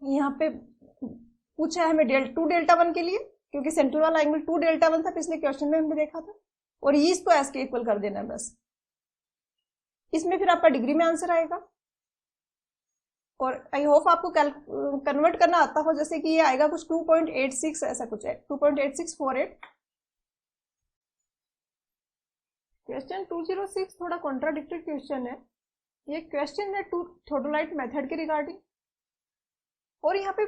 यहाँ पे पूछा है हमें 2 डेल्टा 1 के लिए, क्योंकि सेंटर वाला एंगल 2 डेल्टा 1 था पिछले क्वेश्चन में हमने देखा था, और ये इसको एस के इक्वल कर देना है बस। इसमें फिर आपका डिग्री में आंसर आएगा। और आई होप आपको कन्वर्ट करना आता हो, जैसे कि ये आएगा कुछ 2.86 ऐसा कुछ है, 2.8648। क्वेश्चन 206 थोड़ा कॉन्ट्राडिक्टेड क्वेश्चन है। ये क्वेश्चन है टू थियोडोलाइट मेथड के रिगार्डिंग, और यहाँ पे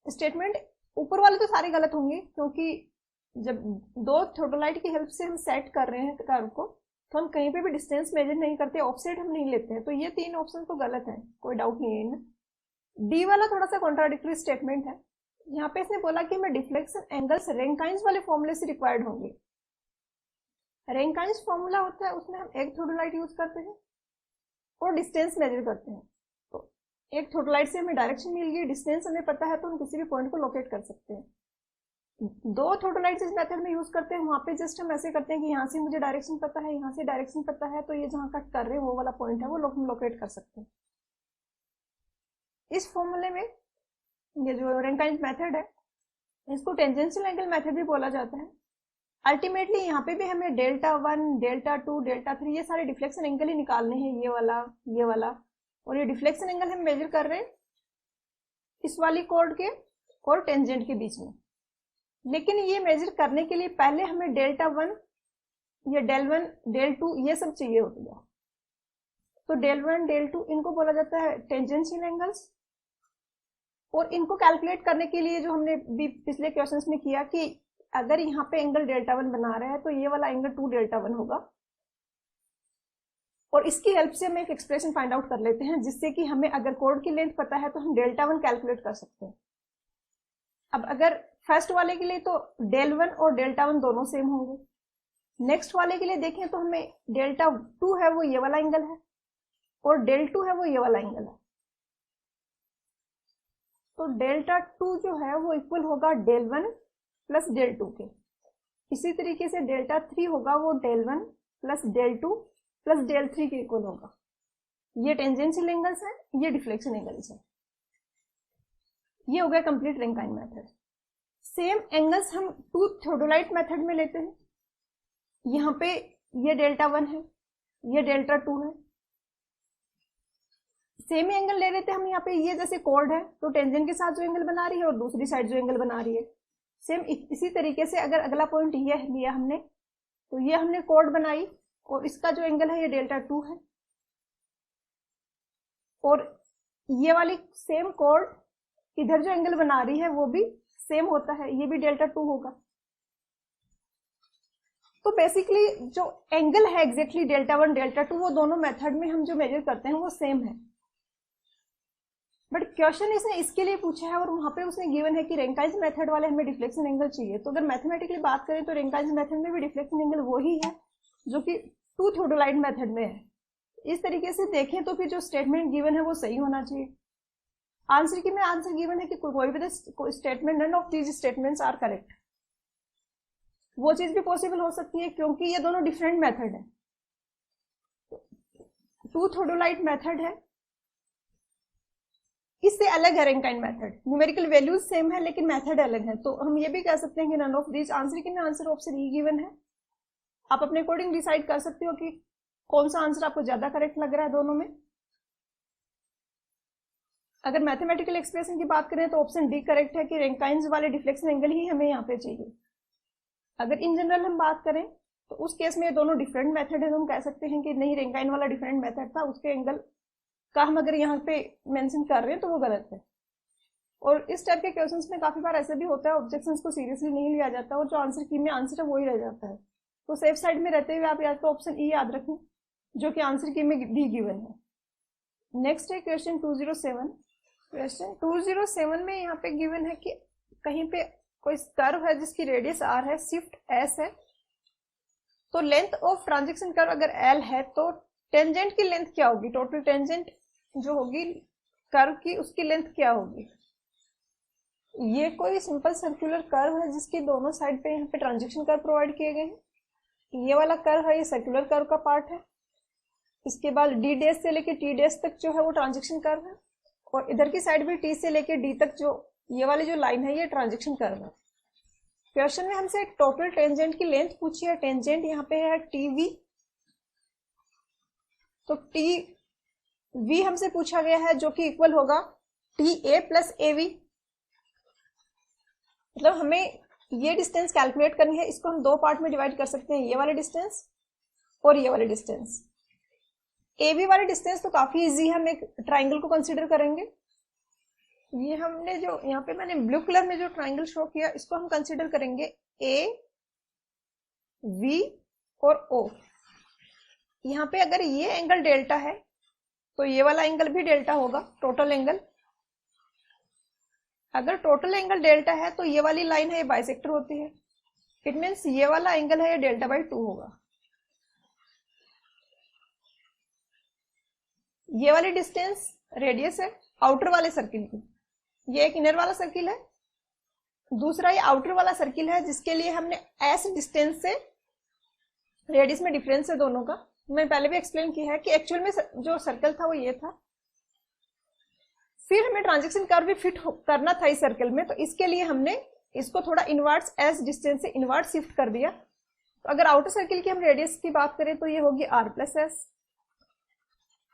स्टेटमेंट ऊपर वाले तो सारे गलत होंगे, क्योंकि जब दो थियोडोलाइट की हेल्प से हम सेट कर रहे हैं कर्व को, तो हम कहीं पे भी डिस्टेंस मेजर नहीं करते, ऑफसेट हम नहीं लेते हैं, तो ये 3 ऑप्शन तो गलत है, कोई डाउट नहीं है इनमें। डी वाला थोड़ा सा कॉन्ट्राडिक्टरी स्टेटमेंट है। यहाँ पे इसने बोला कि हमें डिफ्लेक्शन एंगल्स रैंकाइन्स वाले फॉर्मूले से रिक्वायर्ड होंगे। रैंकाइन्स फॉर्मूला होता है, उसमें हम एक थियोडोलाइट यूज करते हैं और डिस्टेंस मेजर करते हैं। तो एक थियोडोलाइट से हमें डायरेक्शन मिल गई, डिस्टेंस हमें पता है, तो हम किसी भी पॉइंट को लोकेट कर सकते हैं। 2 थियोडोलाइट्स इस मेथड में यूज करते हैं, वहां पे जस्ट हम ऐसे करते हैं कि यहाँ से मुझे डायरेक्शन पता है, यहाँ से डायरेक्शन पता है, तो ये जहाँ कट कर रहे हैं वो वाला पॉइंट है, वो हम लोकेट कर सकते हैं। इस फॉर्मूले में ये जो रैंकाइन्स मेथड है, इसको टेंजेंशियल एंगल मेथड भी बोला जाता है। अल्टीमेटली यहाँ पे भी हमें डेल्टा 1, डेल्टा 2, डेल्टा 3 ये सारे डिफ्लेक्शन एंगल ही निकालने हैं, ये वाला, और ये डिफ्लेक्शन एंगल हम मेजर कर रहे हैं इस वाली कॉर्ड के और टेंजेंट के बीच में। लेकिन ये मेजर करने के लिए पहले हमें डेल्टा 1 या डेल 1, डेल 2 ये सब चाहिए होता है। तो डेल 1, डेल 2 इनको बोला जाता है टेंजेंशियल एंगल्स, और इनको कैलकुलेट करने के लिए जो हमने भी पिछले क्वेश्चंस में किया कि अगर यहाँ पे एंगल डेल्टा 1 बना रहे हैं तो ये वाला एंगल 2 डेल्टा 1 होगा, और इसकी हेल्प से हम एक एक्सप्रेशन फाइंड आउट कर लेते हैं, जिससे कि हमें अगर कोड की लेंथ पता है तो हम डेल्टा 1 कैलकुलेट कर सकते हैं। अब अगर फर्स्ट वाले के लिए तो डेल 1 और डेल्टा 1 दोनों सेम होंगे। नेक्स्ट वाले के लिए देखें तो हमें डेल्टा 2 है वो ये वाला एंगल है, और डेल 2 है वो ये वाला एंगल है, तो डेल्टा 2 जो है वो इक्वल होगा डेल 1 प्लस डेल 2 के। इसी तरीके से डेल्टा 3 होगा वो del 1 plus del 2 plus del 3 के इक्वल होगा। ये टेंजेंशियल एंगल्स है, ये डिफ्लेक्शन एंगल्स है। ये हो गया complete Rankine method. Same angles हम टू थियोडोलाइट मेथड में लेते हैं। यहाँ पे ये डेल्टा 1 है, ये डेल्टा 2 है, सेम एंगल ले रहे थे हम। यहाँ पे ये जैसे कॉर्ड है तो टेंजेंट के साथ जो एंगल बना रही है और दूसरी साइड जो एंगल बना रही है, सेम इसी तरीके से अगर अगला पॉइंट ये लिया हमने, तो ये हमने कॉर्ड बनाई और इसका जो एंगल है ये डेल्टा 2 है, और ये वाली सेम कॉर्ड इधर जो एंगल बना रही है वो भी सेम होता है, ये भी डेल्टा 2 होगा। तो बेसिकली जो एंगल है एग्जैक्टली डेल्टा 1, डेल्टा 2 वो दोनों मेथड में हम जो मेजर करते हैं वो सेम है। बट क्वेश्चन इसने इसके लिए पूछा है और वहां पे उसने गिवन है कि रैंकाइन्स मेथड वाले हमें डिफ्लेक्शन एंगल चाहिए। तो अगर मैथमेटिकली बात करें तो रैंकाइन्स मेथड में भी डिफ्लेक्शन एंगल वही है जो कि टू थियोडोलाइट मेथड में है। इस तरीके से देखें तो फिर जो स्टेटमेंट गिवन है वो सही होना चाहिए। आंसर की में आंसर गिवन है कि कोई भी statement, none of these statements are correct. वो चीज भी पॉसिबल हो सकती है क्योंकि ये दोनों डिफरेंट मेथड है। टू थियोडोलाइट मेथड है, इससे अलग है Rankine method. Numerical values same है लेकिन मेथड अलग है। तो हम ये भी कह सकते हैं कि नन ऑफ दीज। आंसर की में आंसर ऑप्शन ई गिवन है। आप अपने अकॉर्डिंग डिसाइड कर सकते हो कि कौन सा आंसर आपको ज्यादा करेक्ट लग रहा है दोनों में। अगर मैथमेटिकल एक्सप्रेशन की बात करें तो ऑप्शन डी करेक्ट है कि रैंकाइन्स वाले डिफ्लेक्शन एंगल ही हमें यहाँ पे चाहिए। अगर इन जनरल हम बात करें तो उस केस में ये दोनों डिफरेंट मेथड है, तो हम कह सकते हैं कि नहीं, रैंकाइन वाला डिफरेंट मेथड था, उसके एंगल का हम अगर यहाँ पे मेंशन कर रहे हैं तो वो गलत है। और इस टाइप के क्वेश्चंस में काफी बार ऐसे भी होता है, ऑब्जेक्शंस को सीरियसली नहीं लिया जाता और जो आंसर की में आंसर है वही रह जाता है। तो सेफ साइड में रहते हुए आप या तो ऑप्शन ई याद रखें जो कि आंसर की में डी गिवन है। नेक्स्ट है क्वेश्चन 207। क्वेश्चन 207 में यहाँ पे गिवन है कि कहीं पे कोई कर्व है जिसकी रेडियस आर है, शिफ्ट एस है, तो लेंथ ऑफ ट्रांजेक्शन कर्व अगर एल है तो टेंजेंट की लेंथ क्या होगी, टोटल टेंजेंट जो होगी कर्व की उसकी लेंथ क्या होगी। ये कोई सिंपल सर्कुलर कर्व है जिसकी दोनों साइड पे यहाँ पे ट्रांजेक्शन कर्व प्रोवाइड किए गए हैं। ये वाला कर्व है, ये सर्कुलर कर्व का पार्ट है। इसके बाद डी डैश से लेके टी डैश तक जो है वो ट्रांजेक्शन कर्व है, और इधर की साइड भी टी से लेके डी तक जो ये वाली जो लाइन है ये ट्रांजेक्शन कर्व है। क्वेश्चन में हमसे टोटल टेंजेंट की लेंथ पूछी है। टेंजेंट यहाँ पे है टी वी, तो टी वी हमसे पूछा गया है जो कि इक्वल होगा T A plus A V. मतलब हमें ये डिस्टेंस कैलकुलेट करनी है। इसको हम दो पार्ट में डिवाइड कर सकते हैं, ये वाले डिस्टेंस और ये वाले डिस्टेंस। ए बी वाले डिस्टेंस तो काफी इजी है, हम एक ट्राइंगल को कंसिडर करेंगे। ये हमने जो यहाँ पे मैंने ब्लू कलर में जो ट्राइंगल शो किया, इसको हम कंसिडर करेंगे ए वी और ओ। यहाँ पे अगर ये एंगल डेल्टा है तो ये वाला एंगल भी डेल्टा होगा, टोटल एंगल। अगर टोटल एंगल डेल्टा है तो ये वाली लाइन है, ये बाइसेक्टर होती है। इट मीन्स ये वाला एंगल है, ये डेल्टा बाई 2 होगा। ये वाली डिस्टेंस रेडियस है आउटर वाले सर्किल की, ये एक इनर वाला सर्किल है, दूसरा ये आउटर वाला सर्किल है जिसके लिए हमने एस डिस्टेंस से रेडियस में डिफरेंस है दोनों का। मैंने पहले भी एक्सप्लेन किया है कि एक्चुअल में जो सर्कल था वो ये था, फिर हमें ट्रांजैक्शन कर्व भी फिट करना था इस सर्कल में, तो इसके लिए हमने इसको थोड़ा इनवर्ट्स एस डिस्टेंस से इनवर्ट शिफ्ट कर दिया। तो अगर आउटर सर्किल की हम रेडियस की बात करें तो ये होगी आर प्लस एस।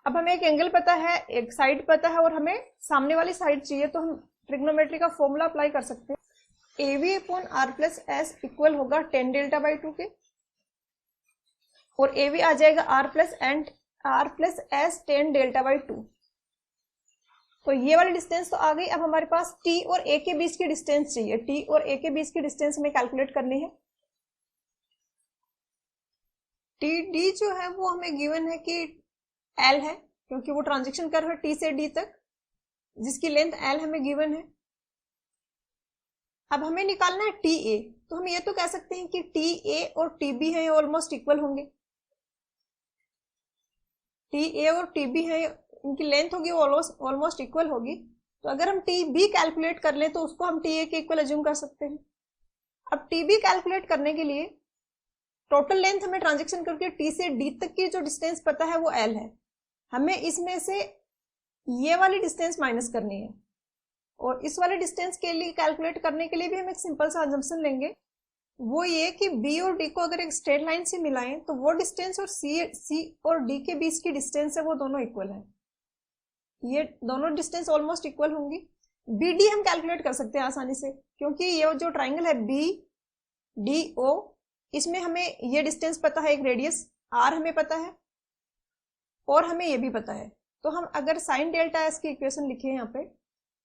अब हमें एक एंगल पता है, एक साइड पता है, और हमें सामने वाली साइड चाहिए, तो हम ट्रिग्नोमेट्री का फॉर्मूला अप्लाई कर सकते हैं। A V upon R plus S equal होगा 10 डेल्टा बाई 2 के, और ए वी आ जाएगा R plus S 10 delta by 2। तो ये वाली डिस्टेंस तो आ गई। अब हमारे पास टी और ए के बीच की डिस्टेंस चाहिए, टी और ए के बीच की डिस्टेंस हमें कैलकुलेट करनी है। टी डी जो है वो हमें गिवन है कि एल है, क्योंकि वो ट्रांजैक्शन कर्व है टी से डी तक, जिसकी लेंथ एल हमें गिवन है। अब हमें निकालना है टी ए, तो हम ये तो कह सकते हैं कि टी ए और टी बी है ऑलमोस्ट इक्वल होंगे। टी ए और टी बी है, इनकी लेंथ होगी ऑलमोस्ट इक्वल होगी। तो अगर हम टी बी कैलकुलेट कर लें तो उसको हम टी ए के इक्वल अज्यूम कर सकते हैं। अब टी बी कैलकुलेट करने के लिए टोटल लेंथ हमें ट्रांजैक्शन करके टी से डी तक की जो डिस्टेंस पता है वो एल है, हमें इसमें से ये वाली डिस्टेंस माइनस करनी है। और इस वाले डिस्टेंस के लिए कैलकुलेट करने के लिए भी हम एक सिंपल सा अजम्पशन लेंगे, वो ये कि बी और डी को अगर एक स्ट्रेट लाइन से मिलाएं तो वो डिस्टेंस और सी और डी के बीच की डिस्टेंस है वो दोनों इक्वल है, ये दोनों डिस्टेंस ऑलमोस्ट इक्वल होंगी। बी डी हम कैलकुलेट कर सकते हैं आसानी से, क्योंकि ये जो ट्राइंगल है बी डी ओ, इसमें हमें ये डिस्टेंस पता है, एक रेडियस आर हमें पता है, और हमें ये भी पता है। तो हम अगर साइन डेल्टा एस की इक्वेशन लिखे यहाँ पे,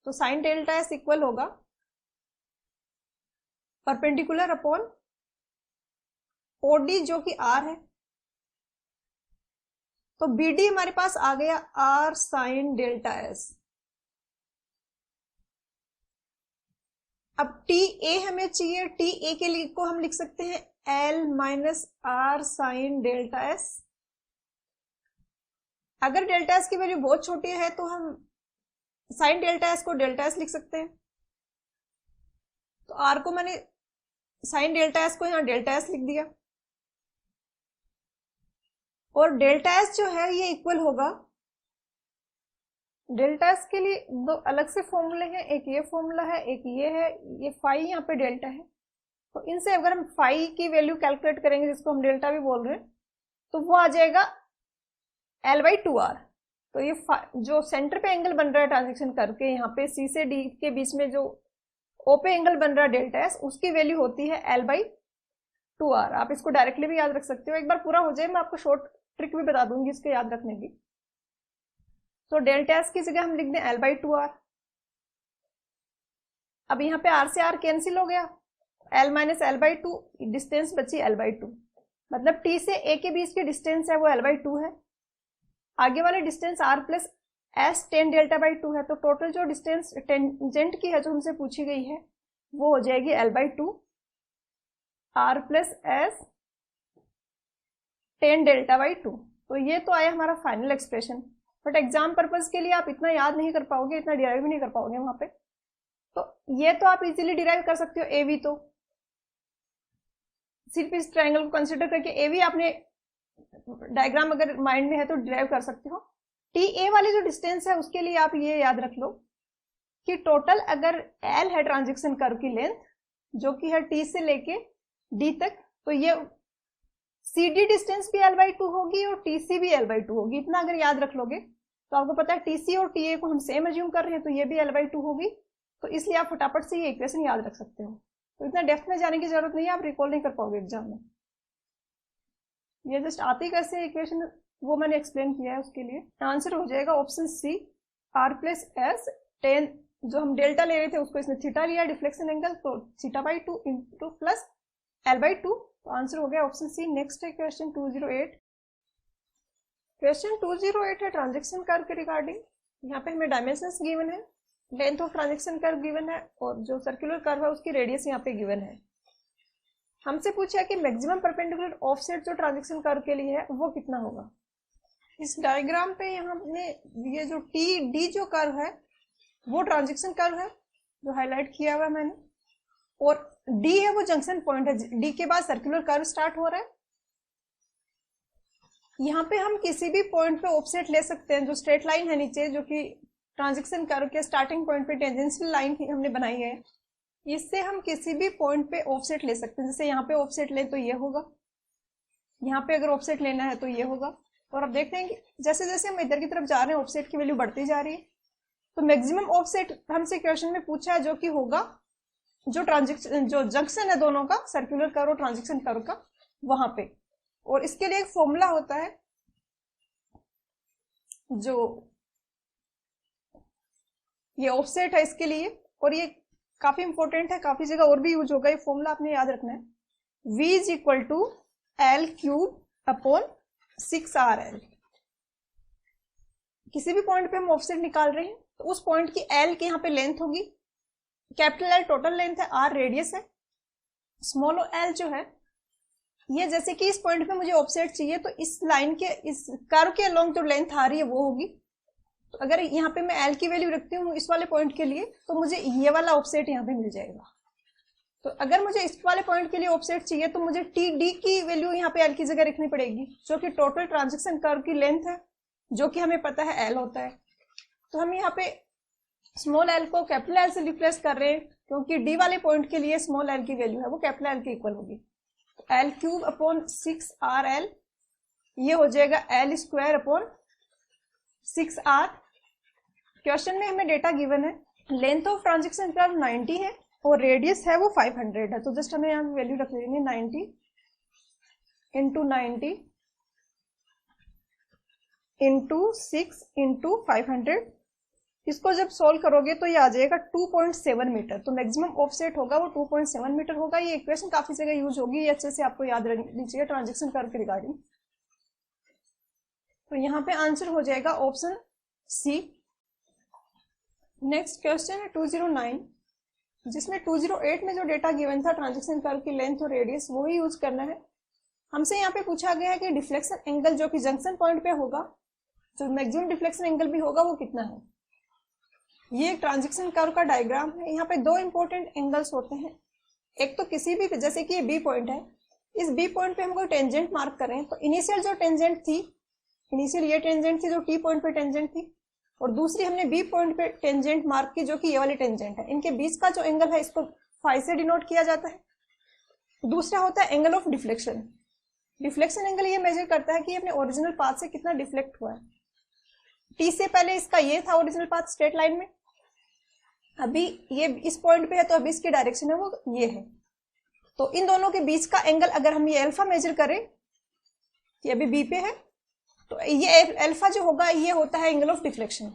तो साइन डेल्टा एस इक्वल होगा परपेंडिकुलर अपॉन ओडी जो कि आर है। तो बी डी हमारे पास आ गया आर साइन डेल्टा एस। अब टी ए हमें चाहिए, टी ए के लिए को हम लिख सकते हैं L minus R sine delta S. अगर डेल्टा एस की वैल्यू बहुत छोटी है तो हम साइन डेल्टा एस को डेल्टा एस लिख सकते हैं। तो आर को मैंने साइन डेल्टा एस को यहां डेल्टा एस लिख दिया, और डेल्टा एस जो है ये इक्वल होगा, डेल्टा एस के लिए दो अलग से फॉर्मूले हैं, एक ये फॉर्मूला है, एक ये है, ये फाई यहाँ पे डेल्टा है। तो इनसे अगर हम फाई की वैल्यू कैलकुलेट करेंगे, जिसको हम डेल्टा भी बोल रहे हैं, तो वो आ जाएगा एल बाई 2r। तो ये जो सेंटर पे एंगल बन रहा है ट्रांजैक्शन करके, यहाँ पे सी से डी के बीच में जो ओ पे एंगल बन रहा है डेल्टा एस, उसकी वैल्यू होती है एल बाई 2r। आप इसको डायरेक्टली भी याद रख सकते हो, एक बार पूरा हो जाए मैं आपको शॉर्ट ट्रिक भी बता दूंगी इसके याद रखने की। तो डेल्टा एस की जगह हम लिख दें एल बाई 2r। अब यहाँ पे आर से आर कैंसिल हो गया, L minus L by 2, distance बची एल बाई 2, मतलब टी से ए के बीच की डिस्टेंस है वो एल बाई 2 है। आगे वाले distance R plus S 10 delta by 2 है। तो टोटल जो डिस्टेंस टेंजेंट की है जो हमसे पूछी गई है वो हो जाएगी L by 2 R plus S 10 delta by 2। तो ये तो आया हमारा final expression, but exam purpose के लिए आप इतना याद नहीं कर पाओगे, इतना डिराइव भी नहीं कर पाओगे वहां पे। तो ये तो आप इजीली डिराइव कर सकते हो ए वी, तो सिर्फ इस ट्रायंगल को कंसिडर करके ए वी आपने डायग्राम अगर माइंड में है तो डिराइव कर सकते हो। टी ए वाली जो डिस्टेंस है उसके लिए आप ये याद रख लो कि टोटल अगर एल है ट्रांजैक्शन कर्व की लेंथ, जो कि है टी से लेके डी तक, तो ये सी डी डिस्टेंस भी एल बाई 2 होगी और टी सी भी एल बाई 2 होगी। इतना अगर याद रख लोगे तो आपको पता है टी सी और टी ए को हम सेम अज्यूम कर रहे हैं, तो ये भी एल बाई 2 होगी। तो इसलिए आप फटाफट से ये इक्वेशन याद रख सकते हो। तो इतना डेप्थ में जाने की जरूरत नहीं है, आप रिकॉल नहीं कर पाओगे एग्जाम में। ये जस्ट आती कैसे इक्वेशन वो मैंने एक्सप्लेन किया है, उसके लिए आंसर हो जाएगा option C r plus S ten, जो हम डेल्टा ले रहे थे उसको इसने थीटा लिया डिफ्लेक्शन एंगल, तो theta by 2 into plus l by 2, तो आंसर हो गया ऑप्शन सी। नेक्स्ट है क्वेश्चन 208। क्वेश्चन 208 है ट्रांजेक्शन कर्व के रिगार्डिंग। यहाँ पे हमें डायमेंशंस गिवन है, length of transaction curve given है, और जो सर्कुलर कर्व है उसकी रेडियस यहाँ पे गिवन है। हमसे पूछा कि मैक्सिमम परपेंडिकुलर ऑफसेट जो ट्रांजेक्शन कर्व के लिए है वो कितना होगा। इस डायग्राम पे यहाँ हमने ये जो टी डी जो कर्व है वो ट्रांजेक्शन कर्व है जो हाईलाइट किया हुआ है मैंने, और डी है वो जंक्शन पॉइंट है, डी के बाद सर्कुलर कर्व स्टार्ट हो रहा है। यहाँ पे हम किसी भी पॉइंट पे ऑफसेट ले सकते हैं, जो स्ट्रेट लाइन है नीचे जो कि ट्रांजेक्शन कर्व के स्टार्टिंग पॉइंट पे टेंजेंशियल लाइन हमने बनाई है, इससे हम किसी भी पॉइंट पे ऑफसेट ले सकते हैं। जैसे यहाँ पे ऑफसेट ले तो ये होगा, यहाँ पे अगर ऑफसेट लेना है तो ये होगा, और अब देखते हैं कि जैसे जैसे हम इधर की तरफ जा रहे हैं ऑफसेट की वैल्यू बढ़ती जा रही है। तो मैक्सिमम ऑफसेट हमसे क्वेश्चन में पूछा है जो कि होगा जो ट्रांजेक्शन जो जंक्शन है दोनों का, सर्कुलर कर्व और ट्रांजेक्शन कर्व का, वहां पे। और इसके लिए एक फॉर्मूला होता है जो ये ऑफसेट है इसके लिए, और ये काफी इंपॉर्टेंट है, काफी जगह और भी यूज होगा। ये फॉर्मूला आपने याद रखना है, v is equal to L cube upon 6rl। किसी भी पॉइंट पे हम ऑफसेट निकाल रहे हैं तो उस पॉइंट की l की यहाँ पे लेंथ होगी, कैपिटल L टोटल लेंथ है, r रेडियस है, स्मॉल l जो है ये, जैसे कि इस पॉइंट पे मुझे ऑफसेट चाहिए तो इस लाइन के इस कर्व के अलोंग जो लेंथ आ रही है वो होगी। तो अगर यहाँ पे मैं l की वैल्यू रखती हूँ इस वाले पॉइंट के लिए तो मुझे ये वाला ऑफसेट यहाँ पे मिल जाएगा। तो अगर मुझे इस वाले पॉइंट के लिए ऑफसेट चाहिए तो मुझे टी डी की वैल्यू यहाँ पे l की जगह रखनी पड़ेगी, जो कि टोटल ट्रांजेक्शन कर्व की लेंथ है, जो कि हमें पता है l होता है। तो हम यहाँ पे स्मॉल l को कैपिटल L से रिप्लेस कर रहे हैं, क्योंकि डी वाले पॉइंट के लिए स्मॉल l की वैल्यू है वो कैपिटल L के इक्वल होगी। तो l क्यूब अपॉन 6rl, ये हो जाएगा l square upon 6r। Question में हमें डेटा गिवन है, लेंथ ऑफ ट्रांजेक्शन कर्व 90 है और रेडियस है वो 500 है, तो जस्ट हमें यहाँ वैल्यू रख लेंगे 90 इंटू 90 इंटू 6 इंटू 500। इसको जब सोल्व करोगे तो ये आ जाएगा 2.7 मीटर। तो मैक्सिमम ऑफसेट होगा वो 2.7 मीटर होगा। ये इक्वेशन काफी जगह यूज होगी, ये अच्छे से आपको याद रखनी चाहिए ट्रांजेक्शन कर्व के रिगार्डिंग। तो यहाँ पे आंसर हो जाएगा ऑप्शन सी। नेक्स्ट क्वेश्चन है 209, जिसमें 208 में जो डेटा गिवन था ट्रांजेक्शन कर्व की लेंथ और रेडियस वो ही यूज करना है। हमसे यहाँ पे पूछा गया है कि डिफ्लेक्शन एंगल जो कि जंक्शन पॉइंट पे होगा, जो मैक्सिमम डिफ्लेक्शन एंगल भी होगा वो कितना है। ये एक ट्रांजेक्शन कर्व का डायग्राम है। यहाँ पे दो इंपॉर्टेंट एंगल्स होते हैं, एक तो किसी भी, जैसे कि ये बी पॉइंट है, इस बी पॉइंट पे हम कोई टेंजेंट मार्क करें तो इनिशियल जो टेंजेंट थी, इनिशियल ये टेंजेंट थी जो टी पॉइंट पे टेंजेंट थी, और दूसरी हमने बी पॉइंट पे टेंजेंट मार्क की जो कि ये वाली टेंजेंट है। इनके बीच का जो एंगल है इसको फाई से डिनोट किया जाता है। दूसरा होता है angle of deflection. Deflection angle ये मेजर करता है कि अपने ओरिजिनल पाथ से कितना डिफ्लेक्ट हुआ है। टी से पहले इसका ये था ओरिजिनल पाथ स्ट्रेट लाइन में, अभी ये इस पॉइंट पे है तो अभी इसकी डायरेक्शन है वो ये है। तो इन दोनों के बीच का एंगल अगर हम ये अल्फा मेजर करें, ये अभी बी पे है, तो ये अल्फा जो होगा ये होता है एंगल ऑफ डिफ्लेक्शन।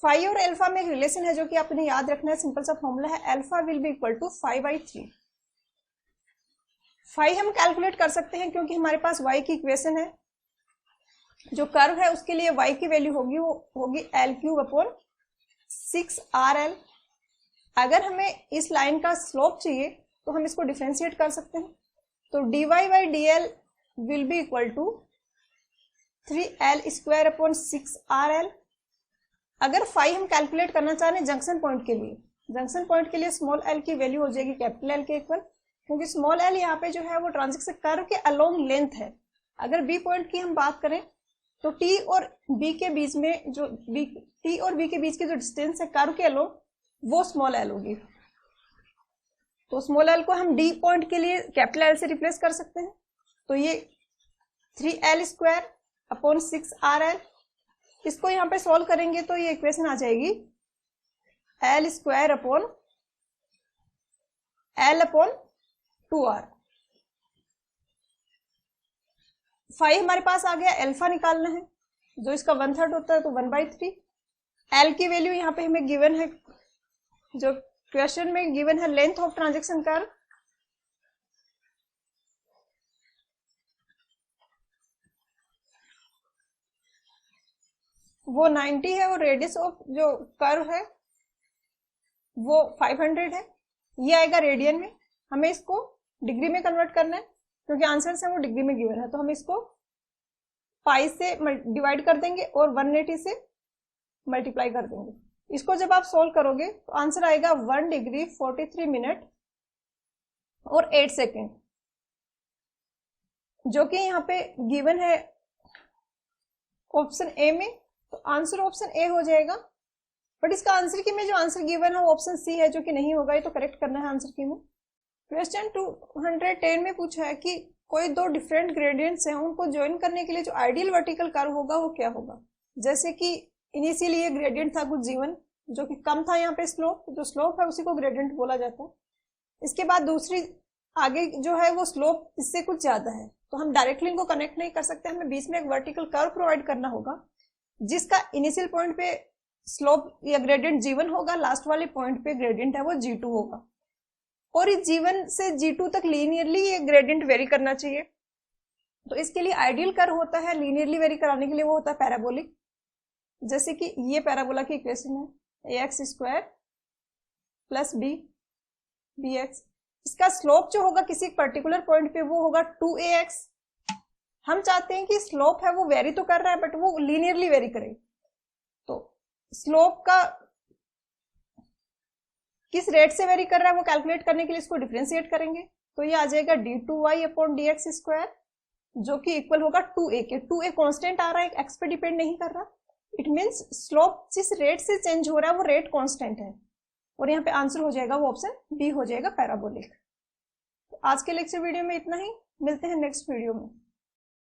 फाई और अल्फा में एक रिलेशन है जो कि आपने याद रखना है, सिंपल सा फॉर्मूला है, alpha will be equal to 5/3। Phi हम कैलकुलेट कर सकते हैं क्योंकि हमारे पास y की इक्वेशन है, जो कर्व है उसके लिए y की वैल्यू होगी वो होगी l क्यूब अपॉन 6rl। अगर हमें इस लाइन का स्लोप चाहिए तो हम इसको डिफरेंशिएट कर सकते हैं, तो dy/dl will be equal to 3l square upon 6rl। अगर फाई हम कैलकुलेट करना चाह रहे हैं जंक्शन पॉइंट के लिए, जंक्शन पॉइंट के लिए स्मॉल l की वैल्यू हो जाएगी कैपिटल L के इक्वल, क्योंकि स्मॉल l यहाँ पे जो है वो ट्रांजेक्शन कर्व के अलोंग लेंथ है। अगर बी पॉइंट की हम बात करें तो टी और बी के बीच में जो टी और बी के बीच की जो डिस्टेंस है कर्व के अलोंग, वो स्मॉल l होगी। तो स्मॉल l को हम डी पॉइंट के लिए कैपिटल L से रिप्लेस कर सकते हैं, तो ये 3l स्क्वायर अपॉन 6rl। इसको यहाँ पे सॉल्व करेंगे तो ये इक्वेशन आ जाएगी l square upon l upon 2r। Phi हमारे पास आ गया, अल्फा निकालना है जो इसका 1/3 होता है, तो 1/3। एल की वैल्यू यहाँ पे हमें गिवन है, जो क्वेश्चन में गिवन है, लेंथ ऑफ ट्रांजैक्शन कर्व, वो 90 है, और रेडियस ऑफ जो कर्व है वो 500 है। ये आएगा रेडियन में, हमें इसको डिग्री में कन्वर्ट करना है क्योंकि आंसर से वो डिग्री में गिवन है, तो हम इसको पाई से डिवाइड कर देंगे और 180 से मल्टीप्लाई कर देंगे। इसको जब आप सोल्व करोगे तो आंसर आएगा 1 डिग्री 43 मिनट और 8 सेकेंड, जो कि यहाँ पे गिवन है ऑप्शन ए में, तो आंसर ऑप्शन ए हो जाएगा। बट इसका आंसर की में जो आंसर गिवन है वो ऑप्शन सी है, जो कि नहीं होगा, ये तो करेक्ट करना है आंसर की में। क्वेश्चन 210 में पूछा है कि कोई दो डिफरेंट ग्रेडियंट्स हैं, उनको ज्वाइन करने के लिए जो आइडियल वर्टिकल कर्व होगा वो क्या होगा। जैसे कि इनिशियली ये ग्रेडियंट था कुछ जीवन, जो कि कम था, यहाँ पे स्लोप, जो स्लोप है उसी को ग्रेडियंट बोला जाता है। इसके बाद दूसरी आगे जो है वो स्लोप इससे कुछ ज्यादा है, तो हम डायरेक्टली इनको कनेक्ट नहीं कर सकते, हमें बीच में एक वर्टिकल कर्व प्रोवाइड करना होगा जिसका इनिशियल पॉइंट पे स्लोप या ग्रेडियंट G1 होगा, लास्ट वाले पॉइंट पे ग्रेडियंट है वो G2 होगा, और इस G1 से G2 तक लीनियरली ये ग्रेडियंट वेरी करना चाहिए। तो इसके लिए आइडियल कर्व होता है, लीनियरली वेरी कराने के लिए वो होता है पैराबोलिक। जैसे कि ये पैराबोला की इक्वेशन है, ax² + b bx, इसका स्लोप जो होगा किसी पर्टिकुलर पॉइंट पे वो होगा 2ax। हम चाहते हैं कि स्लोप है वो वेरी तो कर रहा है बट वो लीनियरली वेरी करे, तो स्लोप का किस रेट से वेरी कर रहा है वो कैलकुलेट करने के लिए इसको डिफरेंशिएट करेंगे, तो ये आ जाएगा d2y/dx², जो कि इक्वल होगा 2a के। 2a कांस्टेंट आ रहा है, एक्स पे डिपेंड नहीं कर रहा, इट मींस स्लोप जिस रेट से चेंज हो रहा है वो रेट कांस्टेंट है, और यहाँ पे आंसर हो जाएगा वो ऑप्शन बी हो जाएगा पैराबोलिक। तो आज के लेक्चर वीडियो में इतना ही, मिलते हैं नेक्स्ट वीडियो में।